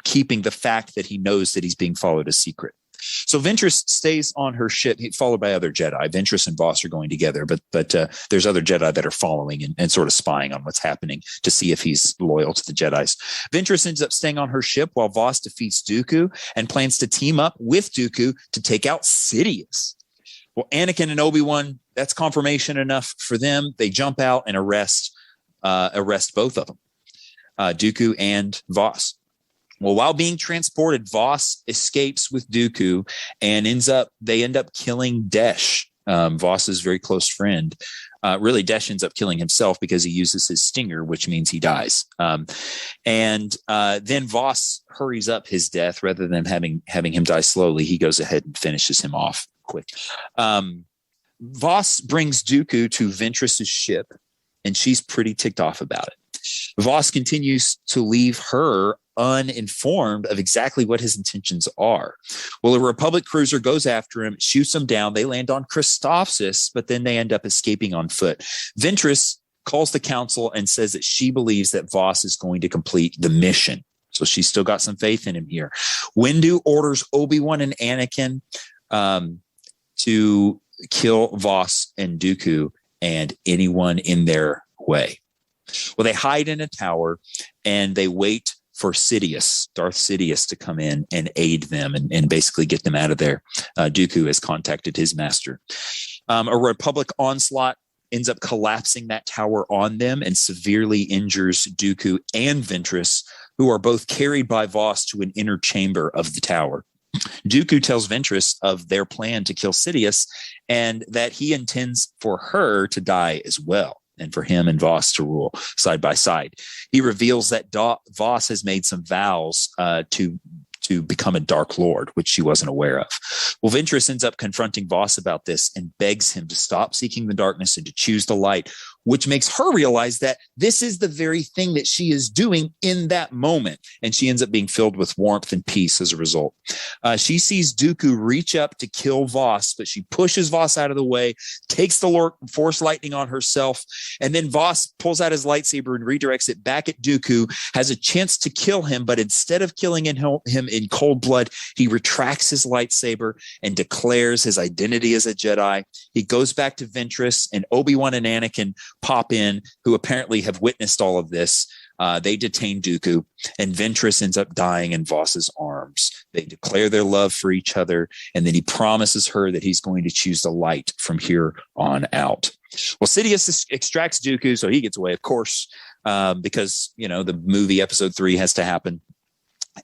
S1: keeping the fact that he knows that he's being followed a secret. So Ventress stays on her ship, followed by other Jedi. Ventress and Voss are going together, but there's other Jedi that are following and sort of spying on what's happening to see if he's loyal to the Jedis. Ventress ends up staying on her ship while Voss defeats Dooku and plans to team up with Dooku to take out Sidious. Well, Anakin and Obi-Wan, that's confirmation enough for them. They jump out and arrest both of them, Dooku and Voss. Well, while being transported, Voss escapes with Dooku and they end up killing Desh, Voss's very close friend. Really, Desh ends up killing himself because he uses his stinger, which means he dies. Then Voss hurries up his death rather than having him die slowly. He goes ahead and finishes him off quick. Voss brings Dooku to Ventress's ship, and she's pretty ticked off about it. Voss continues to leave her uninformed of exactly what his intentions are. Well, a Republic cruiser goes after him, shoots him down. They land on Christophsis, but then they end up escaping on foot. Ventress calls the council and says that she believes that Voss is going to complete the mission. So she's still got some faith in him here. Windu orders Obi-Wan and Anakin to kill Voss and Dooku and anyone in their way. Well, they hide in a tower and they wait for Darth Sidious, to come in and aid them and basically get them out of there. Dooku has contacted his master. A Republic onslaught ends up collapsing that tower on them and severely injures Dooku and Ventress, who are both carried by Voss to an inner chamber of the tower. Dooku tells Ventress of their plan to kill Sidious and that he intends for her to die as well, and for him and Voss to rule side by side. He reveals that Voss has made some vows to become a Dark Lord, which she wasn't aware of. Well, Ventress ends up confronting Voss about this and begs him to stop seeking the darkness and to choose the light, which makes her realize that this is the very thing that she is doing in that moment. And she ends up being filled with warmth and peace as a result. She sees Dooku reach up to kill Voss, but she pushes Voss out of the way, takes the Force lightning on herself, and then Voss pulls out his lightsaber and redirects it back at Dooku, has a chance to kill him, but instead of killing him in cold blood, he retracts his lightsaber and declares his identity as a Jedi. He goes back to Ventress, and Obi-Wan and Anakin pop in, who apparently have witnessed all of this. They detain Dooku, and Ventress ends up dying in Voss's arms. They declare their love for each other, and then he promises her that he's going to choose the light from here on out. Well, Sidious extracts Dooku, so he gets away, of course, because, the movie Episode 3 has to happen.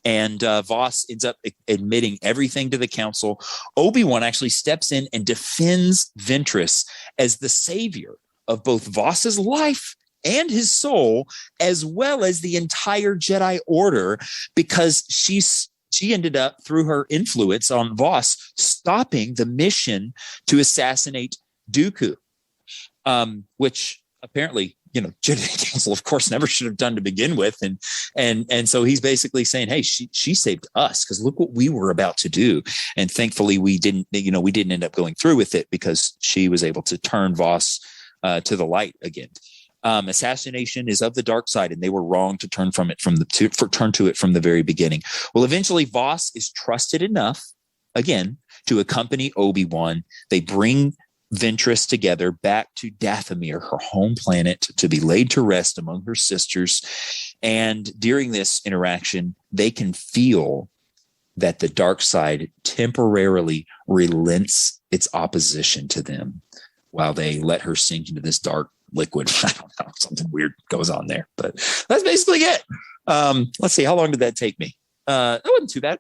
S1: And Voss ends up admitting everything to the council. Obi-Wan actually steps in and defends Ventress as the savior of both Voss's life and his soul, as well as the entire Jedi Order, because she ended up, through her influence on Voss, stopping the mission to assassinate Dooku, which apparently, Jedi Council, of course, never should have done to begin with. And so he's basically saying, hey, she saved us, because look what we were about to do. And thankfully we didn't end up going through with it, because she was able to turn Voss to the light again. Assassination is of the dark side, and they were wrong to turn to it from the very beginning. Well, eventually Voss is trusted enough, again, to accompany Obi-Wan. They bring Ventress together back to Dathomir, her home planet, to be laid to rest among her sisters. And during this interaction, they can feel that the dark side temporarily relents its opposition to them while they let her sink into this dark liquid. I don't know, something weird goes on there, but that's basically it. Let's see, how long did that take me? That wasn't too bad.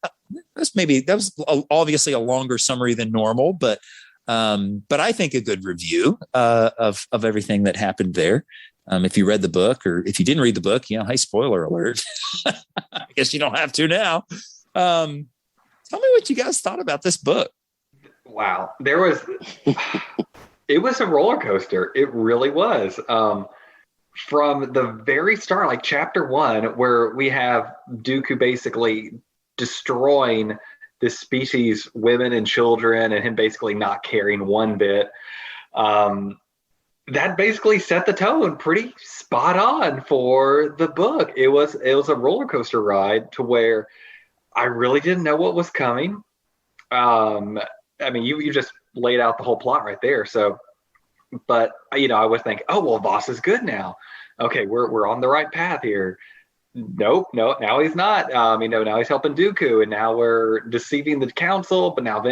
S1: That was obviously a longer summary than normal, but I think a good review of everything that happened there. If you read the book, or if you didn't read the book, hey, spoiler alert. I guess you don't have to now. Tell me what you guys thought about this book.
S3: Wow, it was a roller coaster. It really was. From the very start, like chapter 1, where we have Dooku basically destroying this species, women and children, and him basically not caring one bit. That basically set the tone pretty spot on for the book. It was a roller coaster ride to where I really didn't know what was coming. You just laid out the whole plot right there. So, but I would think, oh well, Voss is good now. Okay, we're on the right path here. Nope, no, now he's not. Now he's helping Dooku, and now we're deceiving the council. But now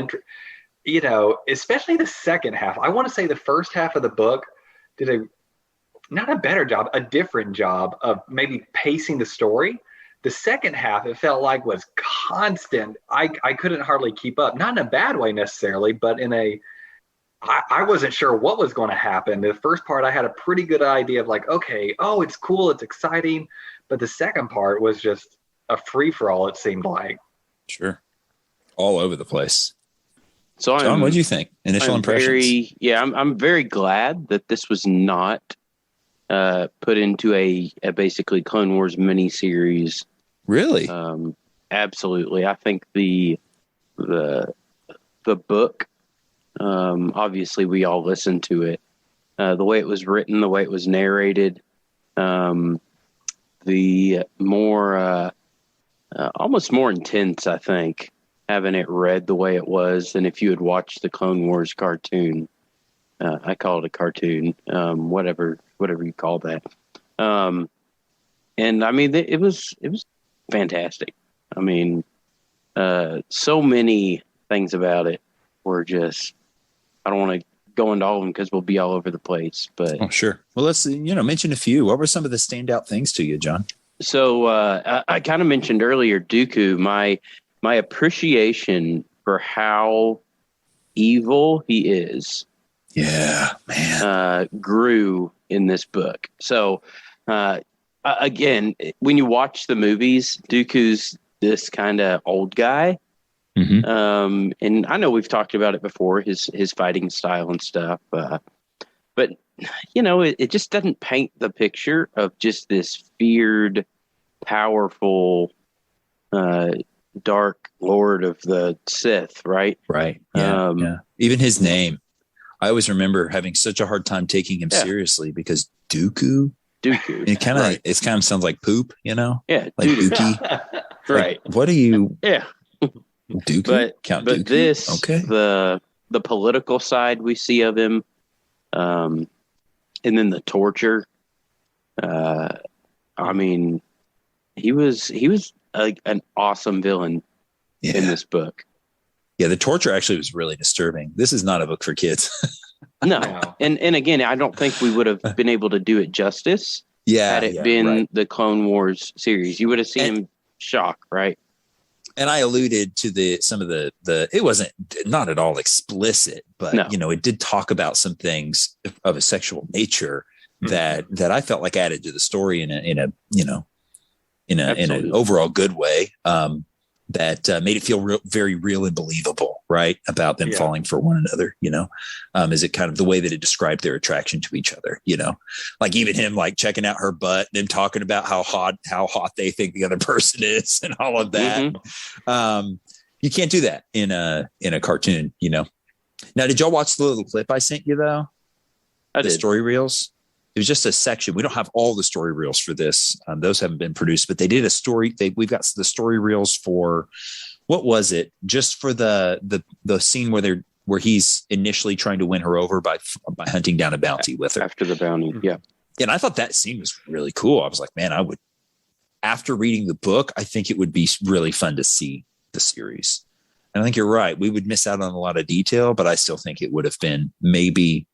S3: especially the second half. I want to say the first half of the book did not a better job, a different job of maybe pacing the story. The second half, it felt like, was constant. I couldn't hardly keep up. Not in a bad way necessarily, but I wasn't sure what was going to happen. The first part, I had a pretty good idea of like, okay, oh, it's cool, it's exciting. But the second part was just a free-for-all, it seemed like.
S1: Sure. All over the place.
S2: So
S1: John, what did you think? Initial impressions?
S2: I'm very glad that this was not put into a basically Clone Wars miniseries.
S1: Really?
S2: Absolutely. I think the book, obviously we all listened to it. The way it was written, the way it was narrated, the more almost more intense, I think, having it read the way it was than if you had watched the Clone Wars cartoon. I call it a cartoon, whatever you call that. And I mean, it was fantastic. I mean, so many things about it were just, I don't want to go into all of them because we'll be all over the place. But
S1: sure. Well, let's mention a few. What were some of the standout things to you, John?
S2: So I kind of mentioned earlier Dooku. My appreciation for how evil he is, grew in this book. So again, when you watch the movies, Dooku's this kind of old guy. Mm-hmm. And I know we've talked about it before, his fighting style and stuff. But it just doesn't paint the picture of just this feared, powerful, dark lord of the Sith, right?
S1: Right. Yeah. Even his name, I always remember having such a hard time taking him seriously because Dooku. It kind of sounds like poop, Yeah.
S2: Like
S1: Dookie.
S2: Right.
S1: What are you?
S2: Yeah.
S1: Dookie?
S2: But
S1: Dookie?
S2: This, the political side we see of him, and then the torture. I mean, he was an awesome villain in this book.
S1: Yeah, the torture actually was really disturbing. This is not a book for kids.
S2: No. And again, I don't think we would have been able to do it justice had it been the Clone Wars series. You would have seen him shock, right?
S1: And I alluded to some of the it wasn't not at all explicit, but it did talk about some things of a sexual nature that I felt like added to the story in an overall good way. That made it feel very real and believable, right? About them falling for one another, is it kind of the way that it described their attraction to each other, like even him like checking out her butt and them talking about how hot they think the other person is and all of that. Mm-hmm. You can't do that in a cartoon, Now, did y'all watch the little clip I sent you though?
S2: I did.
S1: Story reels. It was just a section. We don't have all the story reels for this. Those haven't been produced, but they did a story. We've got the story reels for, what was it? Just for the scene where he's initially trying to win her over by hunting down a bounty with her.
S2: After the bounty. Yeah.
S1: And I thought that scene was really cool. I was like, man, after reading the book, I think it would be really fun to see the series. And I think you're right. We would miss out on a lot of detail, but I still think it would have been maybe,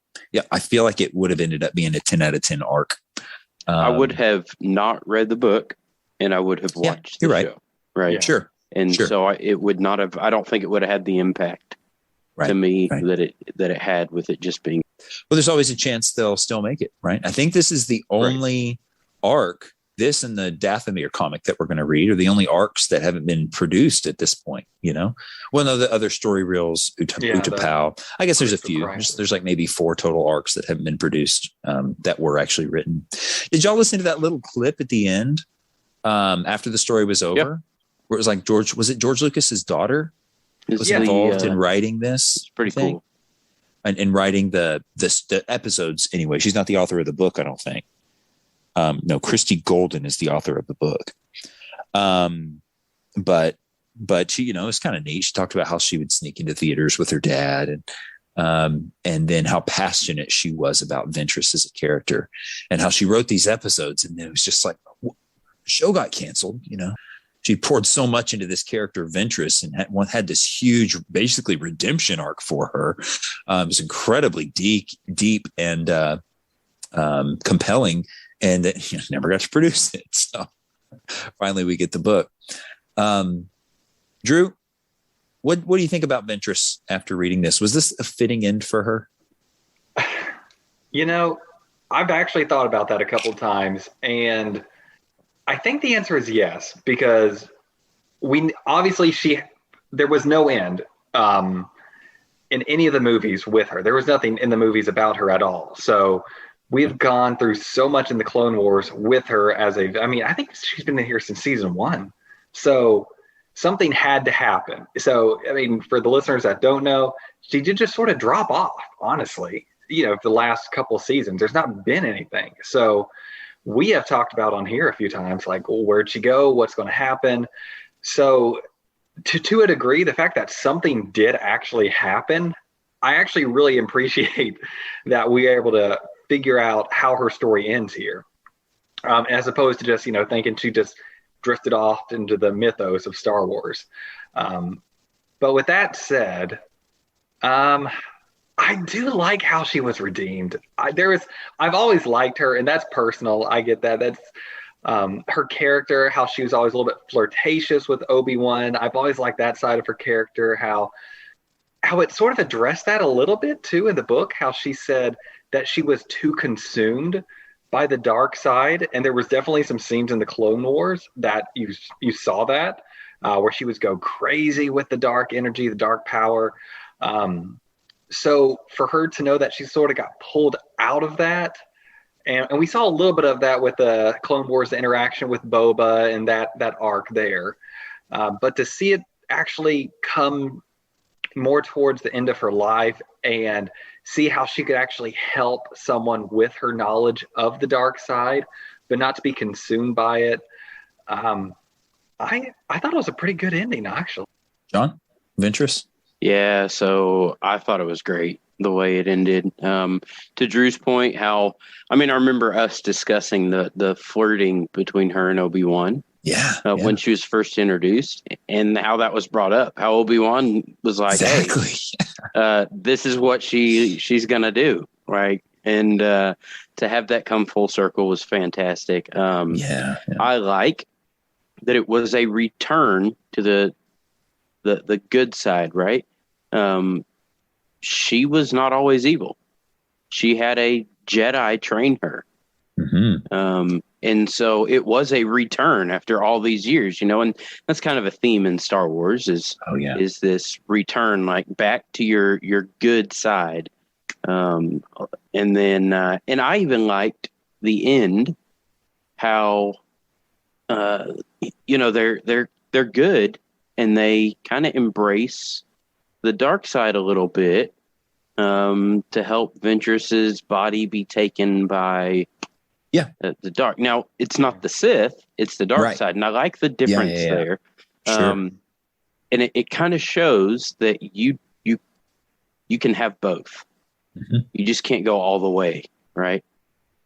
S1: I feel like it would have ended up being a 10 out of 10 arc.
S2: I would have not read the book and I would have watched the show. Right.
S1: Yeah. Sure.
S2: And so it would not have, I don't think it would have had the impact to me that it had with it just being.
S1: Well, there's always a chance they'll still make it. Right. I think this is the only arc, this and the Dathomir comic that we're going to read are the only arcs that haven't been produced at this point, Well, no, the other story reels, Utapau, I guess there's a few. There's like maybe 4 total arcs that haven't been produced that were actually written. Did y'all listen to that little clip at the end after the story was over? Yep. Where it was like George Lucas's daughter was involved in writing this?
S2: It's pretty cool.
S1: And writing the episodes anyway. She's not the author of the book, I don't think. No, Christie Golden is the author of the book. But she, it's kind of neat. She talked about how she would sneak into theaters with her dad and then how passionate she was about Ventress as a character and how she wrote these episodes. And then it was just like, the show got canceled, She poured so much into this character, Ventress, and had this huge, basically redemption arc for her. It was incredibly deep and compelling. And that never got to produce it. So finally we get the book. Drew, what do you think about Ventress after reading this? Was this a fitting end for her?
S3: I've actually thought about that a couple of times, and I think the answer is yes, because there was no end in any of the movies with her. There was nothing in the movies about her at all. So we've gone through so much in the Clone Wars with her I think she's been here since season 1. So something had to happen. So, for the listeners that don't know, she did just sort of drop off, honestly, the last couple of seasons. There's not been anything. So we have talked about on here a few times, like, well, where'd she go? What's going to happen? So to a degree, the fact that something did actually happen, I actually really appreciate that we are able to figure out how her story ends here, as opposed to just thinking she just drifted off into the mythos of Star Wars. But with that said, I do like how she was redeemed. I've always liked her, and that's personal. I get that. That's her character, how she was always a little bit flirtatious with Obi-Wan. I've always liked that side of her character, how it sort of addressed that a little bit too in the book, how she said that she was too consumed by the dark side. And there was definitely some scenes in the Clone Wars that you saw that, where she would go crazy with the dark energy, the dark power. So for her to know that she sort of got pulled out of that, and we saw a little bit of that with the Clone Wars, the interaction with Boba and that arc there. But to see it actually come more towards the end of her life and see how she could actually help someone with her knowledge of the dark side, but not to be consumed by it. I thought it was a pretty good ending, actually.
S1: John, Ventress?
S2: Yeah, so I thought it was great the way it ended. To Drew's point, I remember us discussing the flirting between her and Obi-Wan.
S1: Yeah,
S2: when she was first introduced, and how that was brought up. How Obi-Wan was like, exactly. Hey, this is what she's gonna do, right? And to have that come full circle was fantastic. I like that it was a return to the good side, right? She was not always evil. She had a Jedi train her. Mm-hmm. And so it was a return after all these years, and that's kind of a theme in Star Wars is this return, like back to your good side. And I even liked the end, how, they're good and they kind of embrace the dark side a little bit, to help Ventress's body be taken by the dark. Now, it's not the Sith, it's the dark side. And I like the difference there. Sure. And it kind of shows that you can have both. Mm-hmm. You just can't go all the way, right?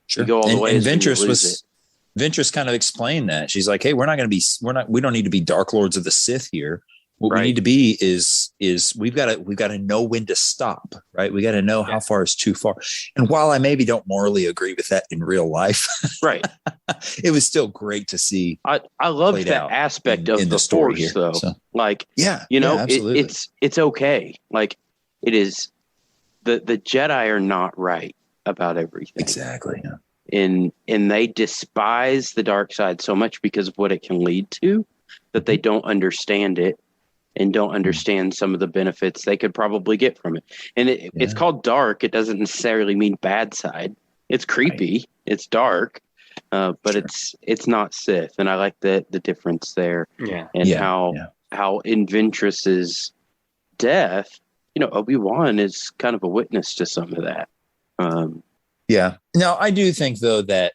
S1: Sure.
S2: You go all the way.
S1: And Ventress kind of explained that. She's like, hey, we don't need to be Dark Lords of the Sith here. What we need to be is we've got to know when to stop, right? We got to know how far is too far. And while I maybe don't morally agree with that in real life,
S2: right,
S1: it was still great to see.
S2: I love that aspect of the Force, here, though. So. Like, it's okay. Like, it is the Jedi are not right about everything.
S1: Exactly. Yeah.
S2: And they despise the dark side so much because of what it can lead to, that they don't understand it. And don't understand some of the benefits they could probably get from it. And it's called dark. It doesn't necessarily mean bad side. It's creepy. Right. It's dark, but it's not Sith. And I like the difference there. Yeah. And how in Ventress's death, Obi-Wan is kind of a witness to some of that.
S1: Now, I do think, though, that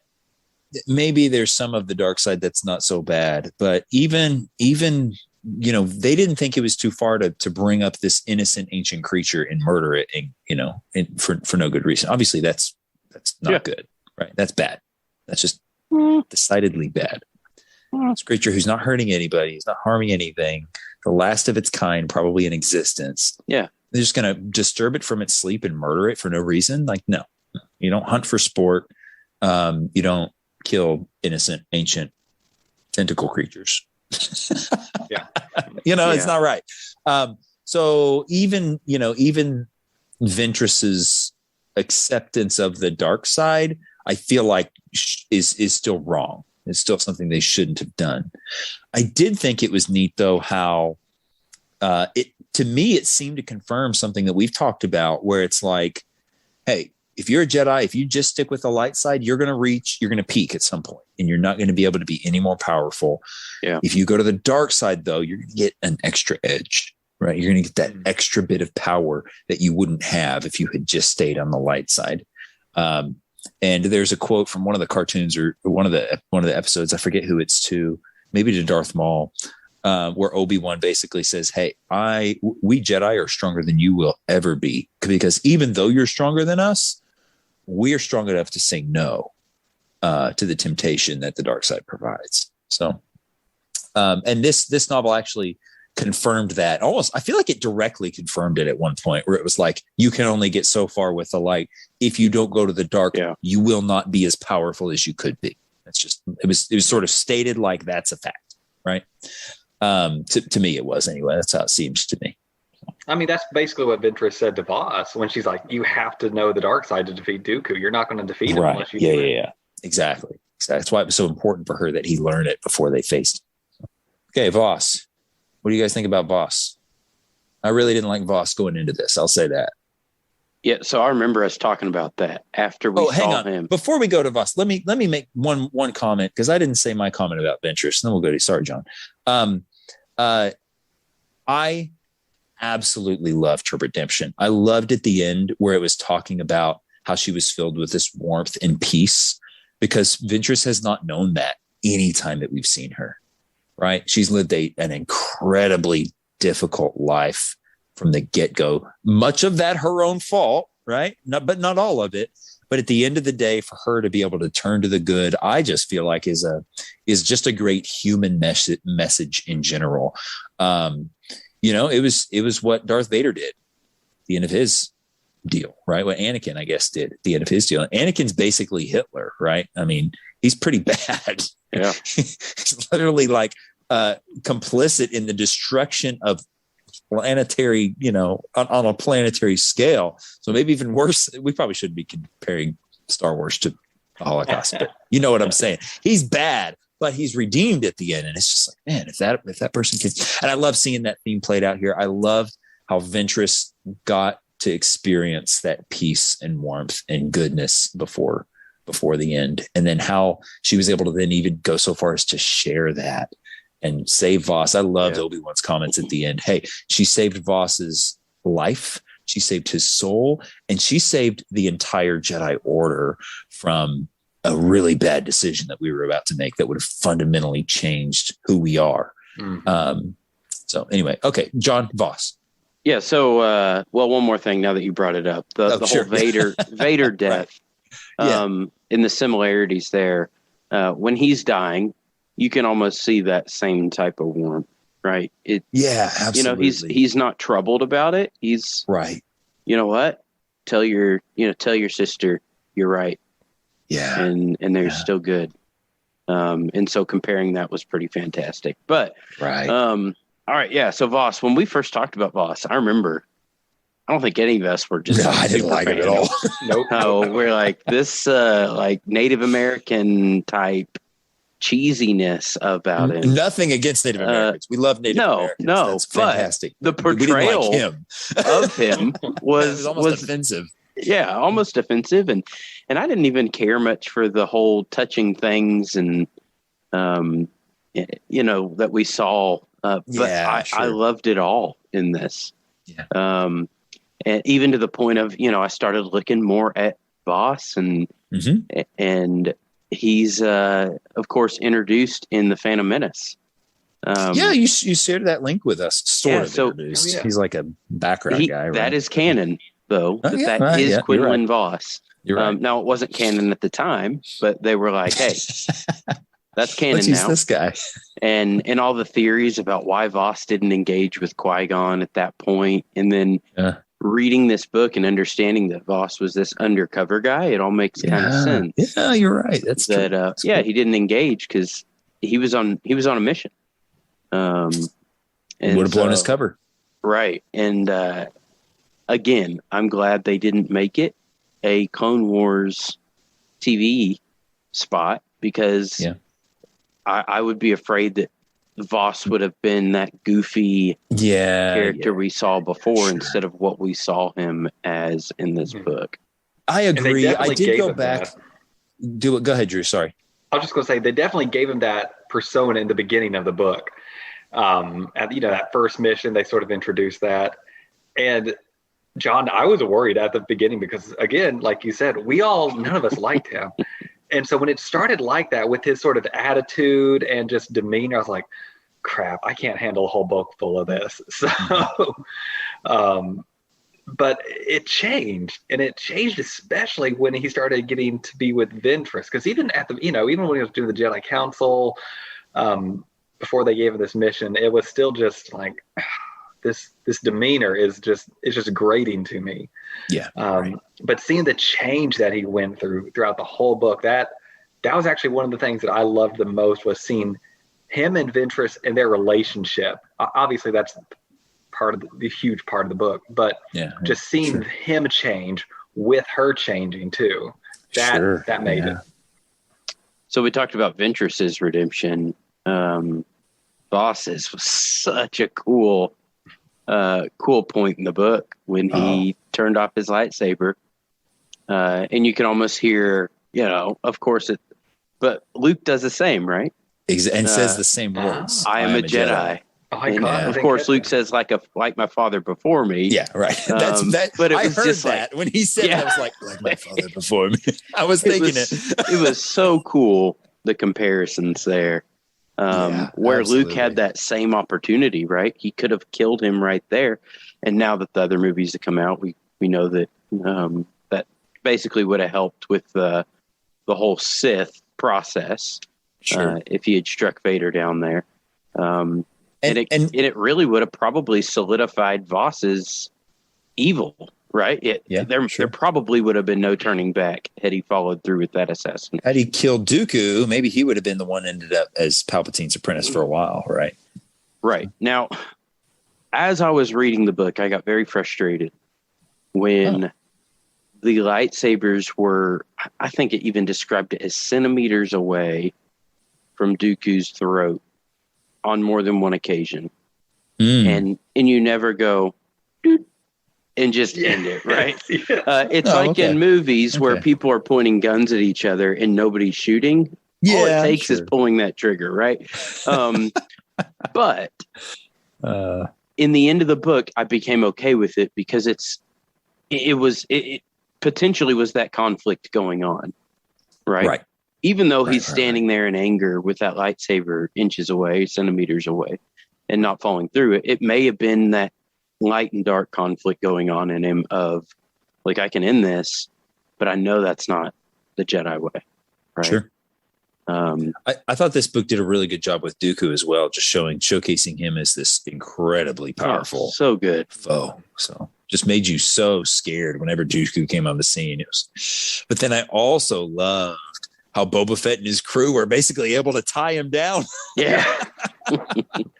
S1: maybe there's some of the dark side that's not so bad, but even they didn't think it was too far to bring up this innocent ancient creature and murder it, and for no good reason. Obviously, that's not good, right? That's bad. That's just decidedly bad. This creature who's not hurting anybody, he's not harming anything, the last of its kind, probably in existence. Yeah, they're just going to disturb it from its sleep and murder it for no reason. Like, no, you don't hunt for sport. You don't kill innocent ancient tentacle creatures. It's not right. So even Ventress's acceptance of the dark side, I feel like is still wrong. It's still something they shouldn't have done. I did think it was neat, though, how to me it seemed to confirm something that we've talked about, where it's like, hey, if you're a Jedi, if you just stick with the light side, you're going to peak at some point, and you're not going to be able to be any more powerful. Yeah. If you go to the dark side, though, you're going to get an extra edge, right? You're going to get that extra bit of power that you wouldn't have if you had just stayed on the light side. And there's a quote from one of the cartoons or one of the episodes. I forget who it's to, maybe to Darth Maul, where Obi-Wan basically says, hey, we Jedi are stronger than you will ever be, because even though you're stronger than us, we are strong enough to say no to the temptation that the dark side provides. So, and this novel actually confirmed that. Almost, I feel like it directly confirmed it at one point, where it was like, you can only get so far with the light. If you don't go to the dark, you will not be as powerful as you could be. That's just, it was sort of stated like that's a fact, right? To me, it was anyway. That's how it seems to me.
S3: I mean, that's basically what Ventress said to Voss when she's like, you have to know the dark side to defeat Dooku. You're not going to defeat him unless you do it.
S1: Yeah. Exactly. That's why it was so important for her that he learn it before they faced him. Okay, Voss. What do you guys think about Voss? I really didn't like Voss going into this. I'll say that.
S2: Yeah, so I remember us talking about that after we saw him. Before
S1: we go to Voss, let me make one comment, because I didn't say my comment about Ventress. Then we'll go to John. I absolutely loved her redemption. I loved at the end where it was talking about how she was filled with this warmth and peace, because Ventress has not known that any time that we've seen her, right? She's lived an incredibly difficult life from the get-go. Much of that her own fault, right? But not all of it. But at the end of the day, for her to be able to turn to the good, I just feel like is just a great human message in general. It was what Darth Vader did at the end of his deal, right? What Anakin, I guess, did at the end of his deal. Anakin's basically Hitler, right? I mean, he's pretty bad.
S2: Yeah.
S1: He's literally like complicit in the destruction of planetary, on a planetary scale. So maybe even worse. We probably shouldn't be comparing Star Wars to the Holocaust, but you know what I'm saying? He's bad, but he's redeemed at the end. And it's just like, man, if that person can, and I love seeing that theme played out here. I love how Ventress got to experience that peace and warmth and goodness before the end. And then how she was able to then even go so far as to share that and save Voss. I loved Obi-Wan's comments at the end. Hey, she saved Voss's life. She saved his soul, and she saved the entire Jedi Order from a really bad decision that we were about to make that would have fundamentally changed who we are. Mm-hmm. So anyway, okay, John, Voss.
S2: Yeah. So, one more thing now that you brought it up, the whole Vader death, right. In the similarities there, when he's dying, you can almost see that same type of warmth, right?
S1: Absolutely.
S2: He's not troubled about it. He's
S1: right.
S2: You know what? Tell your sister you're right.
S1: Yeah.
S2: And they're still good. And so comparing that was pretty fantastic. But
S1: right.
S2: All right, yeah. So Voss, when we first talked about Voss, I remember I don't think any of us were just
S1: I didn't like it at all.
S3: Nope.
S2: No, we're like this like Native American type cheesiness about him.
S1: Nothing against Native Americans. We love Native Americans.
S2: No,
S1: that's fantastic.
S2: The portrayal of him was
S1: almost offensive.
S2: Yeah, almost offensive, and I didn't even care much for the whole touching things and that we saw. But I loved it all in this.
S1: Yeah.
S2: And even to the point of I started looking more at Voss and he's of course introduced in the Phantom Menace.
S1: You shared that link with us. Introduced. Yeah. He's like a background guy. Right?
S2: That is canon, though. That is Quinlan Voss.
S1: You're right.
S2: Now it wasn't canon at the time, but they were like, "Hey, that's canon
S1: Let's use this guy."
S2: And all the theories about why Voss didn't engage with Qui-Gon at that point, and then reading this book and understanding that Voss was this undercover guy, it all makes kind of sense.
S1: Yeah, you're right. That's
S2: that.
S1: True.
S2: He didn't engage because he was on a mission. And
S1: would have blown his cover.
S2: Right. And again, I'm glad they didn't make it a Clone Wars TV spot because I would be afraid that Voss would have been that goofy character we saw before instead of what we saw him as in this book.
S1: I agree. I did go back. Go ahead, Drew. Sorry.
S3: I was just going to say they definitely gave him that persona in the beginning of the book. At that first mission, they sort of introduced that. And John, I was worried at the beginning because, again, like you said, none of us liked him. And so when it started like that with his sort of attitude and just demeanor, I was like, crap, I can't handle a whole book full of this. So, but it changed, and it changed especially when he started getting to be with Ventress. Because even at even when he was doing the Jedi Council, before they gave him this mission, it was still just like this demeanor is just grating to me.
S1: Yeah.
S3: But seeing the change that he went throughout the whole book, that was actually one of the things that I loved the most, was seeing him and Ventress and their relationship. Obviously, that's part of the huge part of the book, but just seeing him change with her changing too, that made it.
S2: So we talked about Ventress's redemption. Voss's was such a cool point in the book when he turned off his lightsaber, and you can almost hear, of course but Luke does the same, right?
S1: And says the same words.
S2: I am a Jedi.
S3: Oh my God,
S2: of course, Luke says like my father before me.
S1: Yeah, right. That's that. But I heard that when he said that, I was like my father before me. I was thinking it.
S2: It was so cool, the comparisons there. Where absolutely. Luke had that same opportunity, right? He could have killed him right there. And now that the other movies have come out, we know that that basically would have helped with the whole Sith process. Sure. If he had struck Vader down there. And it really would have probably solidified Voss's evil, right? There probably would have been no turning back had he followed through with that assessment.
S1: Had he killed Dooku, maybe he would have been the one ended up as Palpatine's apprentice for a while, right?
S2: Right. Now, as I was reading the book, I got very frustrated when the lightsabers were, I think it even described it as centimeters away from Dooku's throat on more than one occasion. And you never go and just end it, right? It's in movies where people are pointing guns at each other and nobody's shooting. All it takes is pulling that trigger, right? But in the end of the book, I became okay with it because it potentially was that conflict going on, right? Even though he's standing there in anger with that lightsaber inches away, centimeters away, and not falling through it, it may have been that light and dark conflict going on in him of, like, I can end this, but I know that's not the Jedi way, right?
S1: Sure. I thought this book did a really good job with Dooku as well, just showcasing him as this incredibly powerful,
S2: so good
S1: foe. So just made you so scared whenever Dooku came on the scene. But then I also loved how Boba Fett and his crew were basically able to tie him down.
S2: Yeah.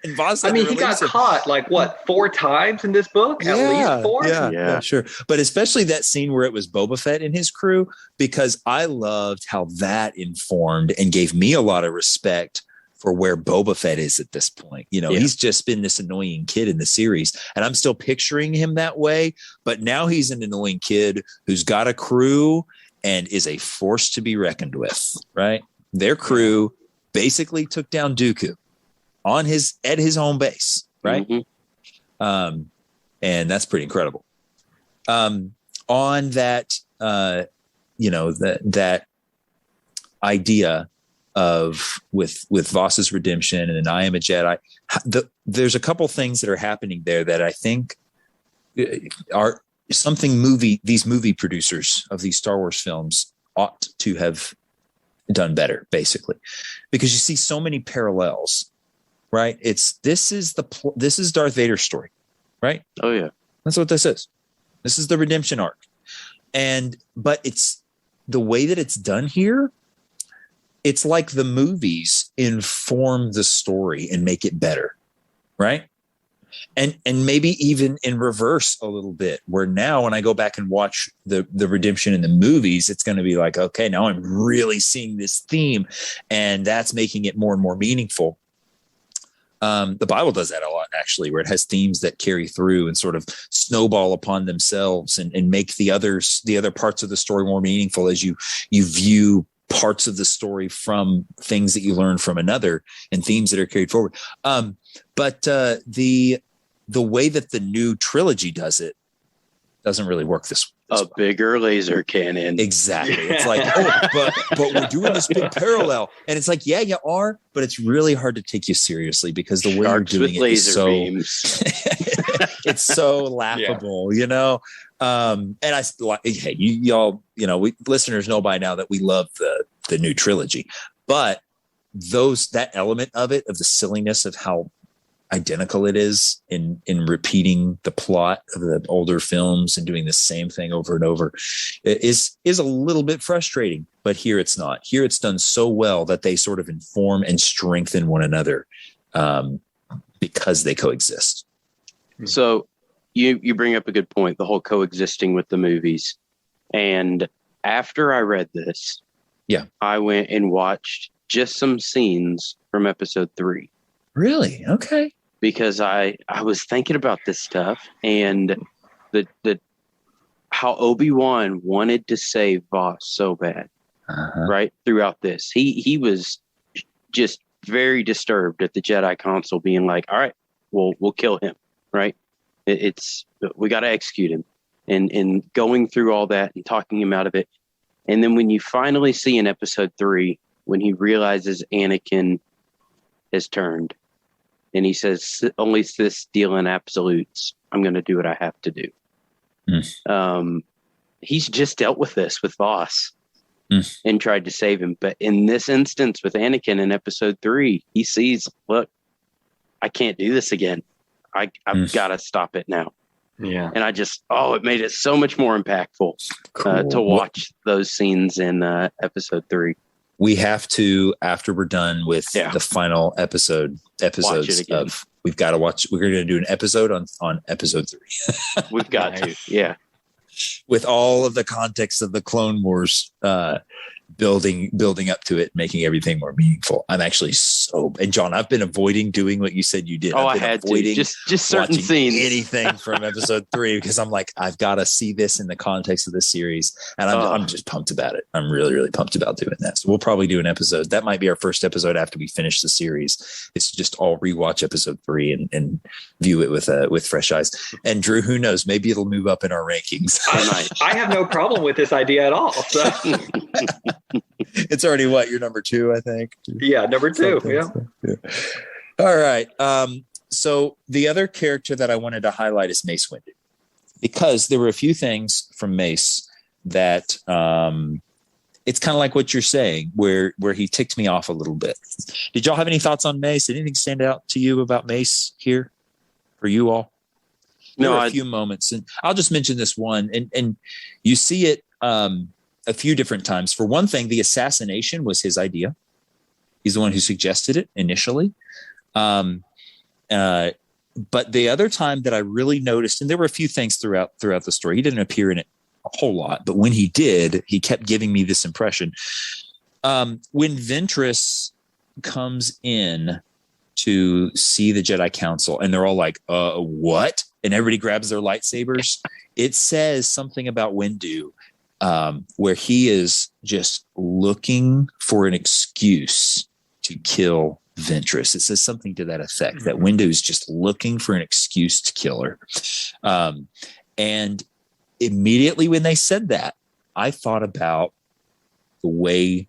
S3: And Voss, he got caught like 4 times in this book? At least 4?
S1: Yeah, sure. But especially that scene where it was Boba Fett and his crew, because I loved how that informed and gave me a lot of respect for where Boba Fett is at this point. He's just been this annoying kid in the series, and I'm still picturing him that way. But now he's an annoying kid who's got a crew and is a force to be reckoned with, right? Their crew basically took down Dooku at his home base, right? Mm-hmm. And that's pretty incredible. On that, that idea of with Voss's redemption and then I am a Jedi, there's a couple things that are happening there that I think are something these movie producers of these Star Wars films ought to have done better, basically, because you see so many parallels, right? This is Darth Vader's story, right?
S2: Oh yeah,
S1: that's what this is. This is the redemption arc, but it's the way that it's done here. It's like the movies inform the story and make it better, right? And maybe even in reverse a little bit, where now when I go back and watch the redemption in the movies, it's going to be like, okay, now I'm really seeing this theme, and that's making it more and more meaningful. The Bible does that a lot, actually, where it has themes that carry through and sort of snowball upon themselves and make the other parts of the story more meaningful as you view parts of the story from things that you learn from another and themes that are carried forward. But the way that the new trilogy does it doesn't really work this
S2: a bigger laser cannon.
S1: Exactly. It's like, but we're doing this big parallel. And it's like, yeah, you are, but it's really hard to take you seriously because the way
S2: Sharks
S1: you're doing it is so
S2: beams.
S1: it's so laughable, And y'all, we listeners know by now that we love the new trilogy, but that element of it, of the silliness of how identical it is in repeating the plot of the older films and doing the same thing over and over, is a little bit frustrating. But here it's not. Here it's done so well that they sort of inform and strengthen one another, because they coexist.
S2: So you bring up a good point, the whole coexisting with the movies. And after I read this, I went and watched just some scenes from episode 3.
S1: Really? Okay.
S2: Because I was thinking about this stuff, and the how Obi-Wan wanted to save Voss so bad, right? Throughout this, he was just very disturbed at the Jedi Council being like, all right, we'll kill him, right? We got to execute him, and going through all that and talking him out of it. And then when you finally see in episode 3, when he realizes Anakin has turned, and he says, only this deal in absolutes, I'm going to do what I have to do. He's just dealt with this with Voss and tried to save him. But in this instance with Anakin in episode 3, he sees, look, I can't do this again. I've got to stop it now.
S3: Yeah.
S2: And it made it so much more impactful to watch those scenes in episode 3.
S1: We have to, after we're done with the final episodes of, we've got to watch. We're going to do an episode on episode 3.
S2: We've got to, yeah.
S1: With all of the context of the Clone Wars, building up to it, making everything more meaningful. I'm actually and John, I've been avoiding doing what you said you did.
S2: I had to just certain scenes,
S1: anything from episode 3, because I'm like, I've got to see this in the context of the series, and I'm just pumped about it. I'm really, really pumped about doing that. So we'll probably do an episode. That might be our first episode after we finish the series. It's just all rewatch episode 3 and view it with fresh eyes. And Drew, who knows? Maybe it'll move up in our rankings.
S3: I have no problem with this idea at all. So.
S1: It's already your number 2, I think.
S3: Yeah, number 2. Yeah.
S1: All right. So the other character that I wanted to highlight is Mace Windu, because there were a few things from Mace that it's kind of like what you're saying, where he ticked me off a little bit. Did y'all have any thoughts on Mace? Did anything stand out to you about Mace here for you all? There were a few moments, and I'll just mention this one, and you see it a few different times. For one thing, the assassination was his idea. He's the one who suggested it initially. But the other time that I really noticed, and there were a few things throughout the story, he didn't appear in it a whole lot, but when he did, he kept giving me this impression. When Ventress comes in to see the Jedi Council, and they're all like, what? And everybody grabs their lightsabers. It says something about Windu, where he is just looking for an excuse to kill Ventress. It says something to that effect, that Windu is just looking for an excuse to kill her. And immediately when they said that, I thought about the way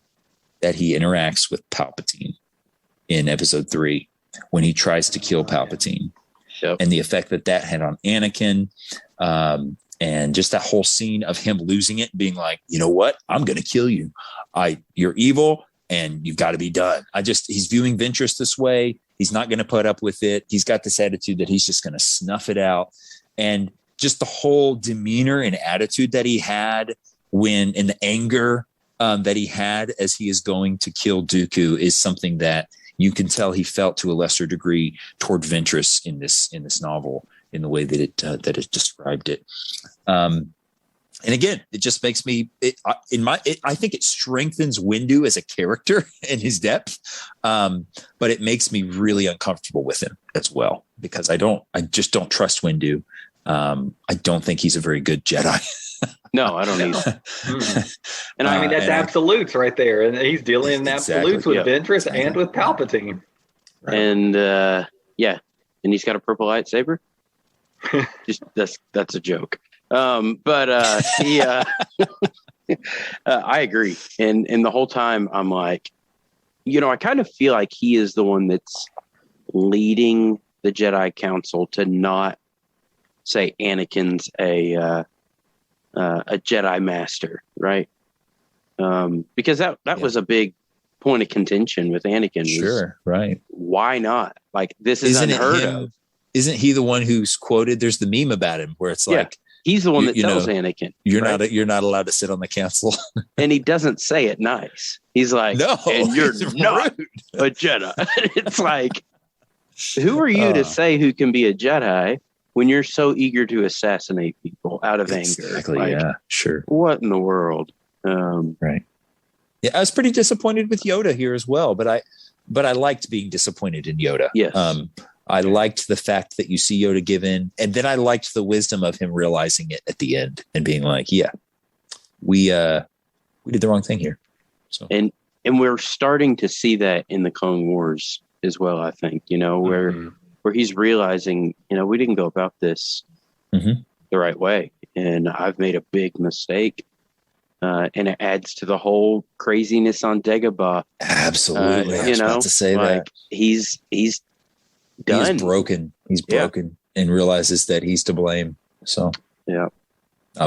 S1: that he interacts with Palpatine in episode 3 when he tries to kill Palpatine. And the effect that had on Anakin. And just that whole scene of him losing it, being like, you know what? I'm going to kill you. You're evil and you've got to be done. He's viewing Ventress this way. He's not going to put up with it. He's got this attitude that he's just going to snuff it out. And just the whole demeanor and attitude that he had and the anger that he had as he is going to kill Dooku is something that you can tell he felt to a lesser degree toward Ventress in this novel, in the way that it described it. And again, it just makes me, I think it strengthens Windu as a character and his depth. But it makes me really uncomfortable with him as well, because I just don't trust Windu. I don't think he's a very good Jedi.
S2: No, I don't either.
S3: And I mean, that's absolutes right there. And he's dealing in absolutes with Ventress and with Palpatine.
S2: Right. And and he's got a purple lightsaber. Just that's a joke. But he I agree. And the whole time I'm like, I kind of feel like he is the one that's leading the Jedi Council to not say Anakin's a Jedi master, right? Because that was a big point of contention with Anakin.
S1: Sure, right.
S2: Why not? Like, this is unheard of.
S1: Isn't he the one who's quoted? There's the meme about him where it's like,
S2: he's the one that tells Anakin,
S1: you're not allowed to sit on the council.
S2: And he doesn't say it nice. He's like, no, and you're not a Jedi. It's like, who are you to say who can be a Jedi when you're so eager to assassinate people out of anger?
S1: Exactly.
S2: Like,
S1: yeah, sure.
S2: What in the world?
S1: Right. Yeah, I was pretty disappointed with Yoda here as well, but I liked being disappointed in Yoda.
S2: Yes.
S1: I liked the fact that you see Yoda give in, and then I liked the wisdom of him realizing it at the end and being like, "Yeah, we did the wrong thing here." So, and
S2: we're starting to see that in the Clone Wars as well. I think where he's realizing, we didn't go about this the right way, and I've made a big mistake. And it adds to the whole craziness on Dagobah.
S1: Absolutely, I was about to say that
S2: he's done.
S1: He's broken. He's broken and realizes that he's to blame. So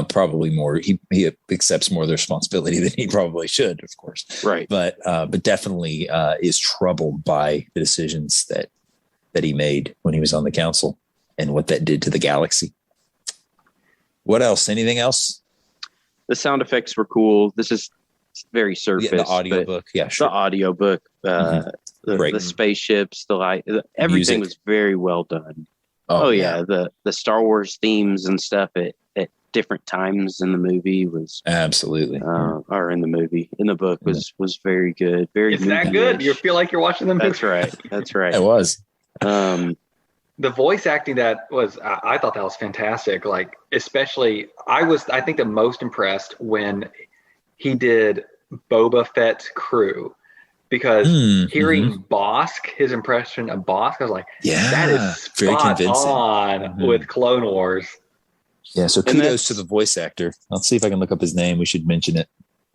S1: probably more. He accepts more of the responsibility than he probably should, of course.
S2: Right.
S1: But definitely is troubled by the decisions that he made when he was on the council and what that did to the galaxy. What else? Anything else? The
S2: sound effects were cool. This is very surface.
S1: The audiobook. Yeah, sure.
S2: The audiobook. The spaceships, the light, everything was very well done. Oh yeah. The Star Wars themes and stuff at different times in the movie was
S1: absolutely
S2: or in the book was very good. Very
S3: it's that good. You feel like you're watching the movie.
S2: That's right.
S1: It was.
S3: The voice acting that was I thought that was fantastic. Like, especially I think the most impressed when he did Boba Fett's crew. Because hearing Bosk, his impression of Bosk, I was like, that is spot on with Clone Wars.
S1: Yeah, so kudos to the voice actor. I'll see if I can look up his name. We should mention it.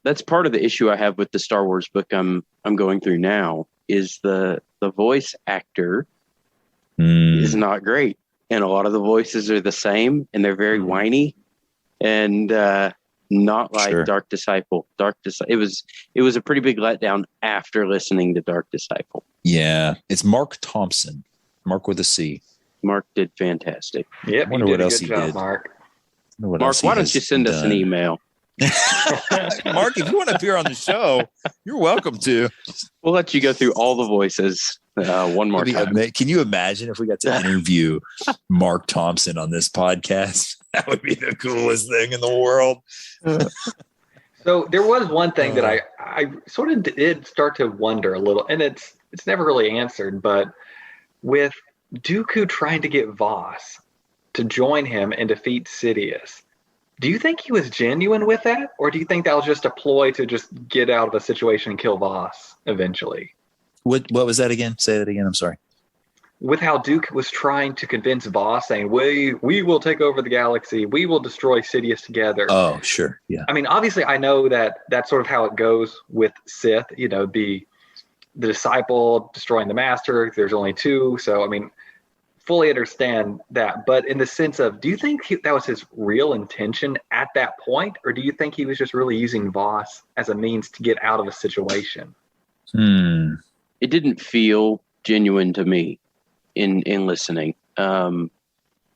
S2: That's part of the issue I have with the Star Wars book I'm going through now is the voice actor is not great. And a lot of the voices are the same, and they're very whiny. And not like Dark Disciple. It was a pretty big letdown after listening to Dark Disciple.
S1: Yeah, it's Mark Thompson. Mark with a C.
S2: Mark did fantastic.
S3: Yep,
S1: I wonder what else he did.
S3: Mark,
S2: why don't you send us an email?
S1: Mark, if you want to appear on the show, you're welcome to.
S2: We'll let you go through all the voices one more time.
S1: Can you imagine if we got to interview Mark Thompson on this podcast? That would be the coolest thing in the world.
S3: So there was one thing that I sort of did start to wonder a little, and it's never really answered, but with Dooku trying to get Voss to join him and defeat Sidious, do you think he was genuine with that, or do you think that was just a ploy to just get out of a situation and kill Voss eventually?
S1: What was that again? Say that again. I'm sorry.
S3: With how Duke was trying to convince Voss, saying, we will take over the galaxy. We will destroy Sidious together.
S1: Oh, sure. Yeah.
S3: I mean, obviously, I know that that's sort of how it goes with Sith, the disciple destroying the master. There's only two. So, I mean, fully understand that. But in the sense of, do you think that was his real intention at that point? Or do you think he was just really using Voss as a means to get out of a situation?
S2: It didn't feel genuine to me. In listening, and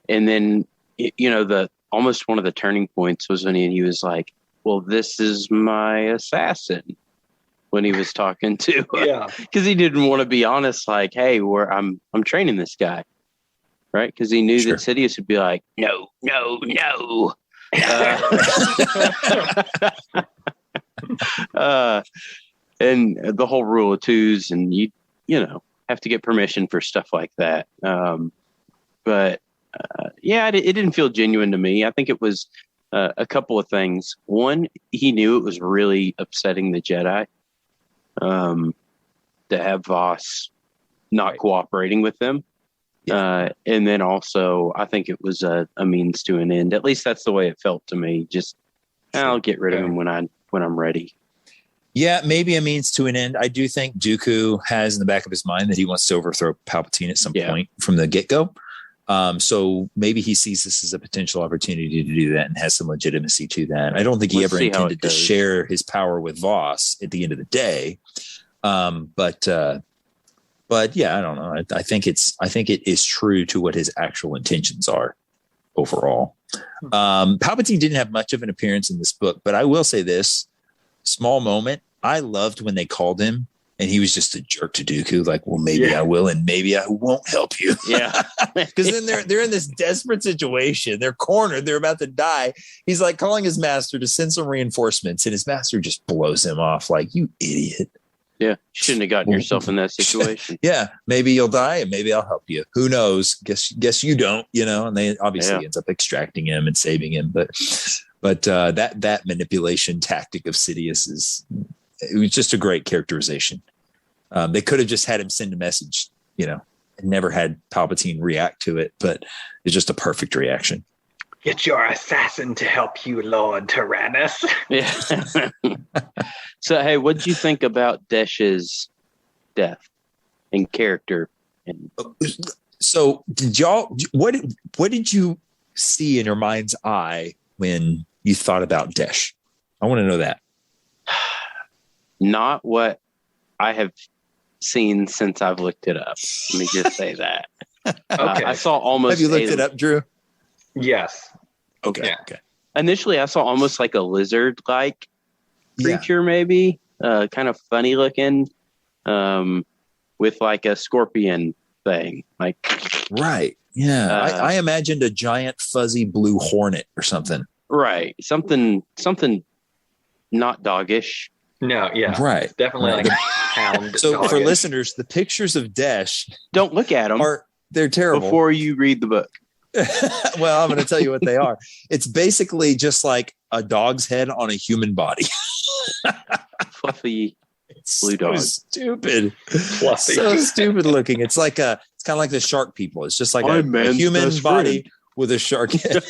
S2: then the almost one of the turning points was when he was like, "Well, this is my assassin." When he was talking to, because he didn't want to be honest, like, "Hey, I'm training this guy," right? Because he knew that Sidious would be like, "No." And the whole rule of twos, and you have to get permission for stuff like that. But it didn't feel genuine to me. I think it was a couple of things. One, he knew it was really upsetting the Jedi to have Voss not cooperating with them. And then also, I think it was a means to an end. At least that's the way it felt to me. Just, I'll get rid of him when I'm ready.
S1: Yeah, maybe a means to an end. I do think Dooku has in the back of his mind that he wants to overthrow Palpatine at some point from the get-go. So maybe he sees this as a potential opportunity to do that and has some legitimacy to that. I don't think he ever intended to share his power with Voss at the end of the day. But yeah, I don't know. I think it is true to what his actual intentions are overall. Palpatine didn't have much of an appearance in this book, but I will say this small moment. I loved when they called him and he was just a jerk to Dooku. Like, well, maybe I will, and maybe I won't help you.
S2: Yeah.
S1: Because then they're in this desperate situation. They're cornered. They're about to die. He's like calling his master to send some reinforcements, and his master just blows him off like, you idiot.
S2: Yeah. You shouldn't have gotten yourself in that situation.
S1: Yeah. Maybe you'll die and maybe I'll help you. Who knows? Guess you don't, and they obviously ends up extracting him and saving him. But that manipulation tactic of Sidious it was just a great characterization. They could have just had him send a message, and never had Palpatine react to it, but it's just a perfect reaction.
S3: Get your assassin to help you, Lord Tyrannus.
S2: Yeah. So, hey, what did you think about Desh's death and character?
S1: So, what did you see in your mind's eye when you thought about Desh? I want to know that.
S2: Not what I have seen since I've looked it up. Let me just say that.
S3: Okay.
S2: I saw almost.
S1: Have you looked it up, Drew?
S3: Yes.
S1: Okay.
S3: Yeah.
S1: Okay.
S2: Initially, I saw almost like a lizard-like creature, maybe kind of funny looking, with like a scorpion thing. Like,
S1: right. Yeah. I imagined a giant fuzzy blue hornet or something.
S2: Right. Something not doggish.
S3: No. Yeah.
S1: Right.
S3: Definitely like a hound.
S1: So
S3: dog.
S1: for listeners, the pictures of Desh
S2: Don't look at them.
S1: They're terrible.
S2: Before you read the book.
S1: Well, I'm going to tell you what they are. It's basically just like a dog's head on a human body.
S2: Fluffy
S1: It's
S2: blue dog.
S1: Stupid.
S3: Fluffy.
S1: So stupid looking. It's like it's kind of like the shark people. It's just like a human body with a shark head.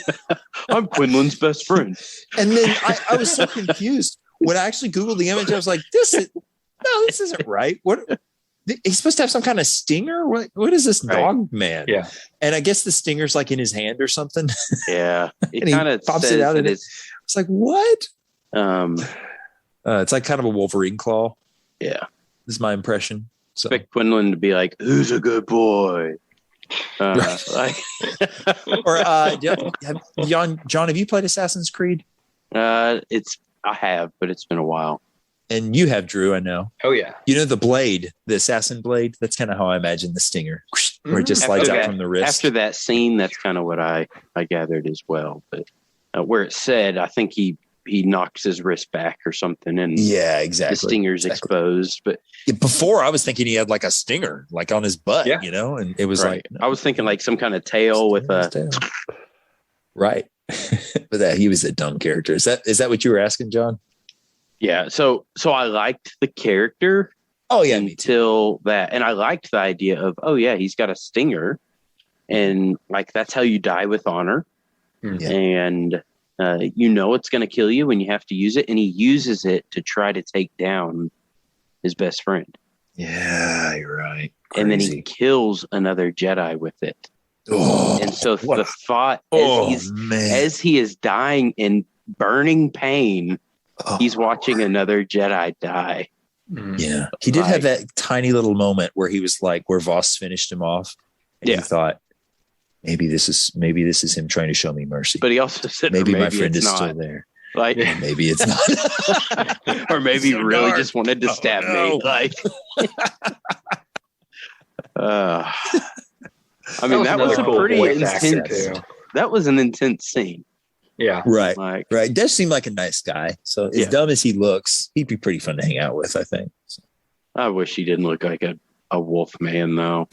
S2: I'm Quinlan's best friend.
S1: And then I was so confused when I actually Googled the image. I was like, this isn't right. What? He's supposed to have some kind of stinger. What is this dog man?
S3: Yeah.
S1: And I guess the stinger's like in his hand or something.
S2: Yeah. It
S1: And
S2: kind of
S1: pops it out. And it's like, what? It's like kind of a Wolverine claw.
S2: Yeah.
S1: This is my impression. So
S2: Expect Quinlan to be like, who's a good boy? Like,
S1: or John, have you played Assassin's Creed?
S2: I have, but it's been a while.
S1: And you have, Drew, I know.
S3: Oh yeah.
S1: You know the blade, the assassin blade? That's kind of how I imagine the stinger, where it just slides out from the wrist.
S2: After that scene, that's kind of what I gathered as well. But where it said, I think he knocks his wrist back or something, and
S1: yeah, exactly.
S2: the stinger's exposed. But
S1: before I was thinking he had like a stinger, like on his butt, and it was like,
S2: I was thinking like some kind of tail with a
S1: tail. Right. But that he was a dumb character. Is that what you were asking, John?
S2: Yeah. So I liked the character.
S1: Oh yeah,
S2: until that, and I liked the idea of he's got a stinger, and like that's how you die with honor, and it's going to kill you when you have to use it, and he uses it to try to take down his best friend.
S1: Yeah, you're right. Crazy.
S2: And then he kills another Jedi with it.
S1: Oh,
S2: and so the thought as he is dying in burning pain, he's watching another Jedi die.
S1: Yeah, he did have that tiny little moment where he was like, where Voss finished him off, and he thought, maybe this is him trying to show me mercy.
S2: But he also said,
S1: maybe my friend is still there.
S2: Like,
S1: maybe it's not,
S2: or maybe he really dark. Just wanted to stab me. Like, I mean, that was a pretty intense. That was an intense scene.
S3: Yeah.
S1: Right. Right. Desh seemed like a nice guy. So as dumb as he looks, he'd be pretty fun to hang out with, I think. So.
S2: I wish he didn't look like a wolf man, though.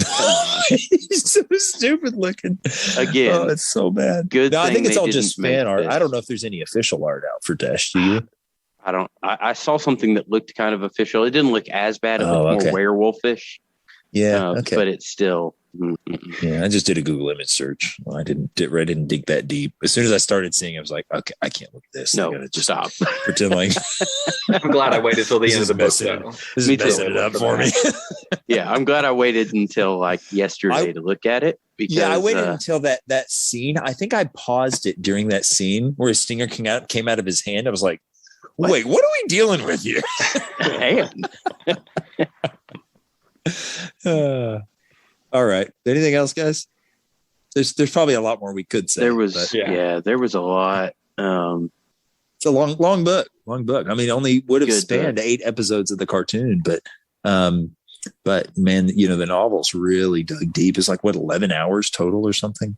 S1: He's so stupid looking.
S2: Again.
S1: It's so bad.
S2: Good.
S1: No, I think it's all just fan art. I don't know if there's any official art out for Desh. Do you?
S2: I saw something that looked kind of official. It didn't look as bad. It looked more werewolfish.
S1: Yeah. Okay.
S2: But it's still.
S1: Yeah, I just did a Google image search. I didn't dig that deep. As soon as I started seeing it, I was like, okay, I can't look at this.
S2: No,
S1: I gotta just
S2: stop.
S1: Pretend like.
S3: I'm glad I waited till the end of the book.
S1: This is messing it up for me.
S2: Yeah, I'm glad I waited until like yesterday to look at it. Because,
S1: I waited until that scene. I think I paused it during that scene where his stinger came out of his hand. I was like, Wait, what are we dealing with here? All right. Anything else, guys? There's probably a lot more we could say.
S2: There was a lot.
S1: It's a long book. I mean, only would have spanned 8 episodes of the cartoon, but man, the novels really dug deep. It's like 11 hours total or something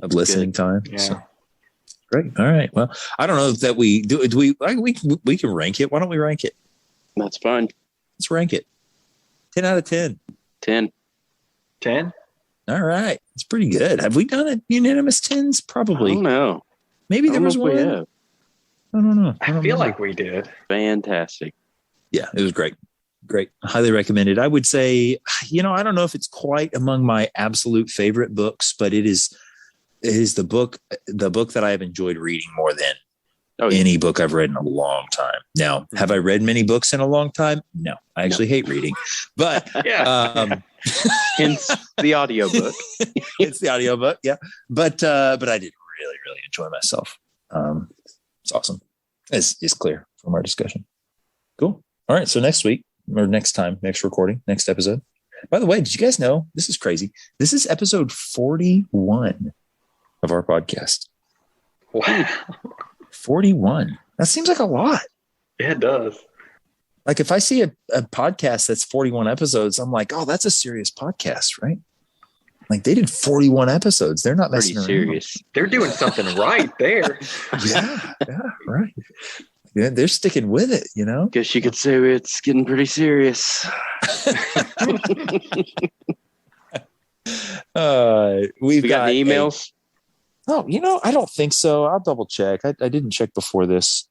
S1: of listening time.
S3: Yeah.
S1: So, great. All right. Well, I don't know that we do. We can rank it. Why don't we rank it?
S2: That's fine.
S1: Let's rank it. 10 out of 10.
S2: 10.
S3: 10.
S1: All right. It's pretty good. Have we done a unanimous 10s? Probably.
S2: I don't know.
S1: Maybe there was one. I don't know.
S3: I feel like we did.
S2: Fantastic.
S1: Yeah, it was great. Great. Highly recommended. I would say, I don't know if it's quite among my absolute favorite books, but it is the book that I have enjoyed reading more than any book I've read in a long time. Now, have I read many books in a long time? No, I actually hate reading, but
S2: hence the audiobook.
S1: It's the audiobook. Yeah. But I did really, really enjoy myself. It's awesome. It's clear from our discussion. Cool. All right. So next week or next recording, next episode. By the way, did you guys know, this is crazy. This is episode 41 of our podcast.
S3: Wow.
S1: 41. That seems like a lot.
S3: Yeah, it does.
S1: Like if I see a podcast that's 41 episodes, I'm like, oh, that's a serious podcast, right? Like they did 41 episodes. They're not messing around.
S2: Serious.
S3: They're doing something right there.
S1: Yeah, right. Yeah, they're sticking with it,
S2: Guess you could say it's getting pretty serious.
S1: We got
S2: the emails.
S1: I don't think so. I'll double check. I didn't check before this.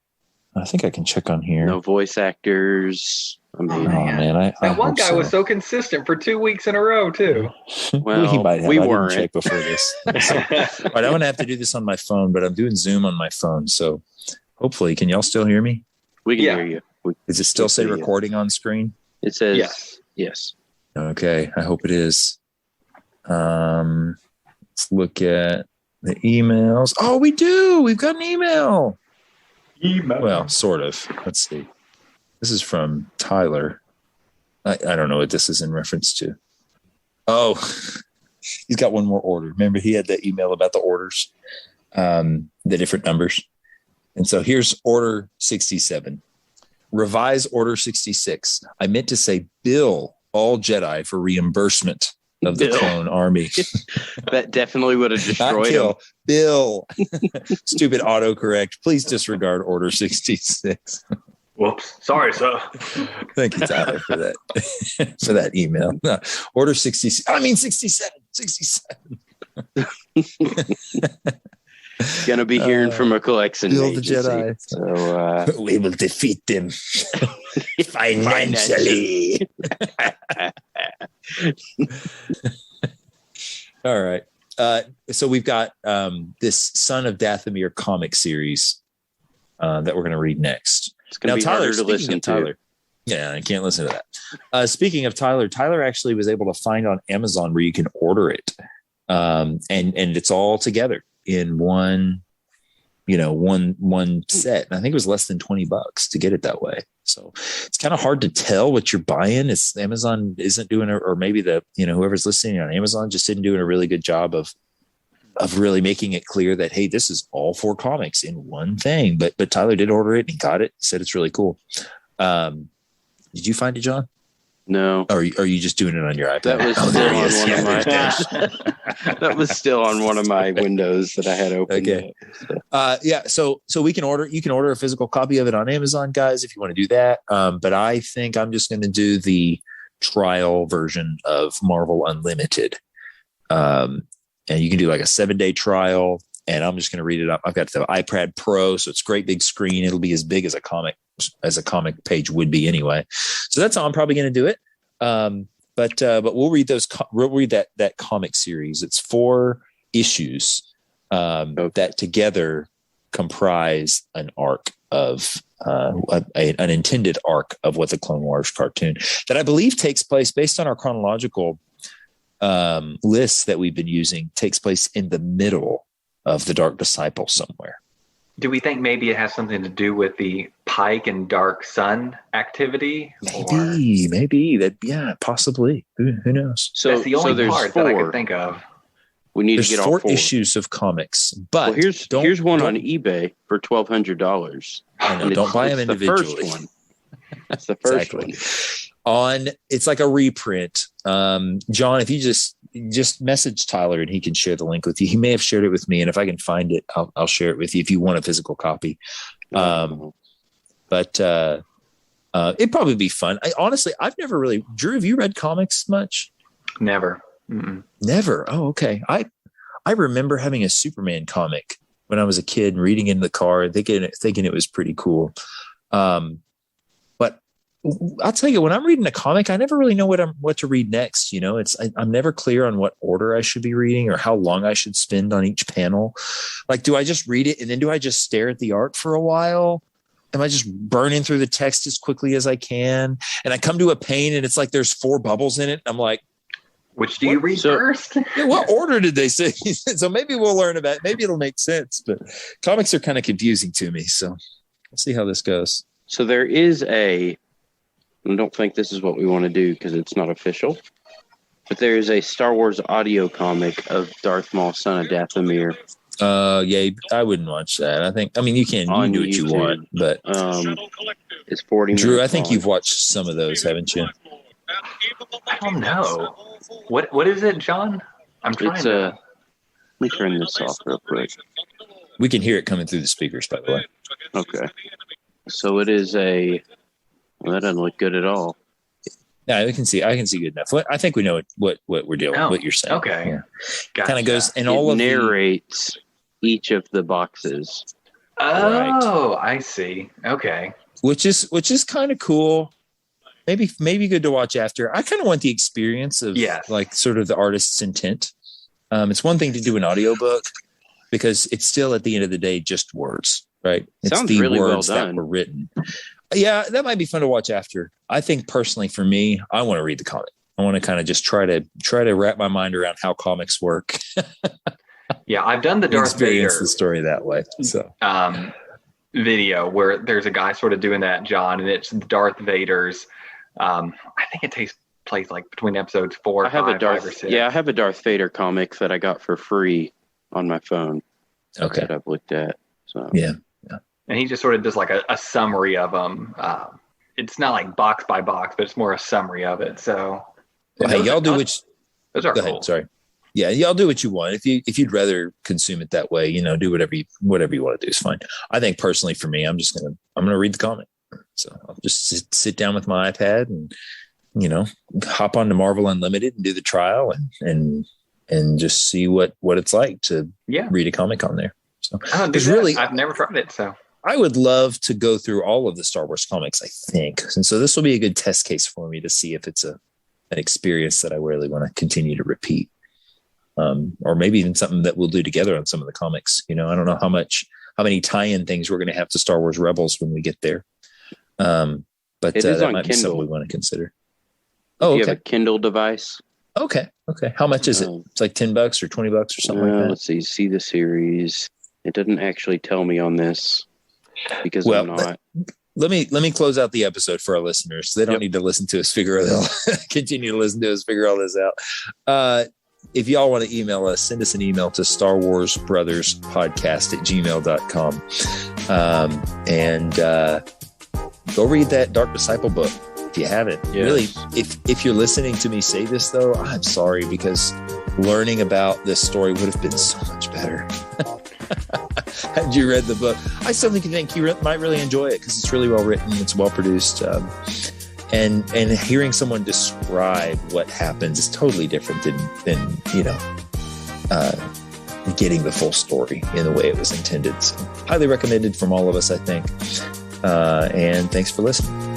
S1: I think I can check on here.
S2: No voice actors. I mean,
S1: man.
S3: That one guy was so consistent for 2 weeks in a row, too.
S2: Well,
S1: he might have.
S2: we
S1: I
S2: weren't.
S1: didn't check before this. So, all right, I'm going to have to do this on my phone, but I'm doing Zoom on my phone. So hopefully, can y'all still hear me?
S2: We can hear you.
S1: Does it still say recording on screen?
S2: It says yes.
S1: Okay. I hope it is. Let's look at the emails. Oh, we do. We've got an email. Well, sort of. Let's see. This is from Tyler. I don't know what this is in reference to. Oh, he's got one more order. Remember, he had that email about the orders, the different numbers. And so here's order 67. Revise order 66. I meant to say bill all Jedi for reimbursement of the clone army.
S2: That definitely would have destroyed him.
S1: Bill. Stupid autocorrect. Please disregard order 66.
S3: Whoops. Sorry, sir.
S1: Thank you, Tyler, for that for that email. No, order 67. 67.
S2: Gonna be hearing from a collection
S1: Bill the
S2: agency.
S1: Jedi.
S2: So
S1: we will defeat them financially. All right. So we've got this Son of Dathomir comic series that we're going to read next.
S2: It's going to be harder to listen to.
S1: Tyler, yeah, I can't listen to that. Speaking of Tyler actually was able to find on Amazon where you can order it, and it's all together in one set. And I think it was less than $20 to get it that way. So it's kind of hard to tell what you're buying. It's Amazon isn't doing it, or maybe whoever's listening on Amazon just isn't doing a really good job of really making it clear that, hey, this is all 4 comics in one thing. But Tyler did order it and he got it. He said it's really cool. Did you find it, John?
S2: No.
S1: Or are you just doing it on your iPad?
S2: That was that was still on one of my windows that I had open.
S1: Okay. So we can order. You can order a physical copy of it on Amazon, guys, if you want to do that. But I think I'm just going to do the trial version of Marvel Unlimited. And you can do like a 7-day trial, and I'm just going to read it up. I've got the iPad Pro, so it's a great big screen. It'll be as big as a comic page would be anyway. So that's how I'm probably going to do it. But we'll read that comic series. It's 4 issues that together comprise an arc of an intended arc of what the Clone Wars cartoon that I believe takes place based on our chronological lists that we've been using, takes place in the middle of the Dark Disciple somewhere.
S3: Do we think maybe it has something to do with the Pike and Dark Sun activity?
S1: Maybe that. Yeah, possibly. Who knows?
S3: So that's the only part that I could think of.
S2: We need to get all 4
S1: issues of comics, but
S2: here's one on eBay for $1,200.
S1: I know. Don't buy them individually.
S2: The first one. That's the first one.
S1: It's like a reprint. John, if you just message Tyler and he can share the link with you. He may have shared it with me, and if I can find it, I'll share it with you if you want a physical copy. But it'd probably be fun. Honestly, I've never really. Drew, have you read comics much?
S3: Never. Mm-mm.
S1: Never. Oh, okay. I remember having a Superman comic when I was a kid and reading it in the car, thinking it was pretty cool. But I'll tell you, when I'm reading a comic, I never really know what to read next. You know, I'm never clear on what order I should be reading or how long I should spend on each panel. Like, do I just read it and then do I just stare at the art for a while? Am I just burning through the text as quickly as I can? And I come to a pane and it's like there's 4 bubbles in it. I'm like,
S3: which do you read first?
S1: What order did they say? So maybe we'll learn about it. Maybe it'll make sense. But comics are kind of confusing to me. So we'll see how this goes.
S2: So there is I don't think this is what we want to do because it's not official. But there is a Star Wars audio comic of Darth Maul, son of Dathomir.
S1: Yeah, I wouldn't watch that. You can do what you want, but
S2: it's 40 minutes.
S1: Drew, I think you've watched some of those, haven't you?
S3: I don't know. What is it, John? I'm trying to.
S2: Let me turn this off real quick.
S1: We can hear it coming through the speakers, by the way.
S2: Okay. So it is well, that doesn't look good at all.
S1: Yeah, I can see good enough. I think we know what we're doing. What you're saying.
S3: Okay.
S1: Yeah.
S3: Gotcha.
S1: Kind of goes and
S2: all narrates each of the boxes.
S3: Oh, right. I see. Okay.
S1: Which is kind of cool. Maybe good to watch after. I kind of want the experience of like sort of the artist's intent. It's one thing to do an audiobook because it's still at the end of the day just words, right? It's
S2: Sounds
S1: the
S2: really
S1: words
S2: well done.
S1: that were written. Yeah, that might be fun to watch after. I think personally for me, I want to read the comic. I want to kind of just try to wrap my mind around how comics work.
S3: Yeah, I've done the Darth Vader
S1: the story that way. So
S3: video where there's a guy sort of doing that, John, and it's Darth Vader's. I think it takes place like between episodes 4, 5 or 6.
S2: Yeah, I have a Darth Vader comic that I got for free on my phone.
S1: Okay,
S2: that I've looked at. So
S1: yeah.
S3: And he just sort of does like a summary of them. It's not like box by box, but it's more a summry of it. So,
S1: hey, y'all do which.
S3: Those are
S1: go
S3: cool.
S1: ahead. Sorry. Yeah, y'all do what you want. If you'd rather consume it that way, do whatever you want to do is fine. I think personally for me, I'm gonna read the comic. So I'll just sit down with my iPad and hop onto Marvel Unlimited and do the trial and just see what it's like to read a comic on there. So
S3: really, I've never tried it. So
S1: I would love to go through all of the Star Wars comics, I think. And so this will be a good test case for me to see if it's an experience that I really want to continue to repeat. Or maybe even something that we'll do together on some of the comics. I don't know how many tie-in things we're going to have to Star Wars Rebels when we get there. But
S2: it is
S1: that
S2: on
S1: might
S2: Kindle.
S1: be something we want to consider.
S2: If you have a Kindle device.
S1: Okay. How much is it? It's like $10 or $20 or something like that.
S2: Let's see the series. It doesn't actually tell me on this because I'm not.
S1: Let me close out the episode for our listeners. They don't need to listen to us they'll continue to listen to us figure all this out. If y'all want to email us, send us an email to starwarsbrotherspodcast@gmail.com. And go read that Dark Disciple book if you haven't.
S2: Yes.
S1: Really, if you're listening to me say this, though, I'm sorry, because learning about this story would have been so much better had you read the book. I still think you might really enjoy it because it's really well written. It's well produced. And hearing someone describe what happens is totally different than getting the full story in the way it was intended. So highly recommended from all of us, I think. And thanks for listening.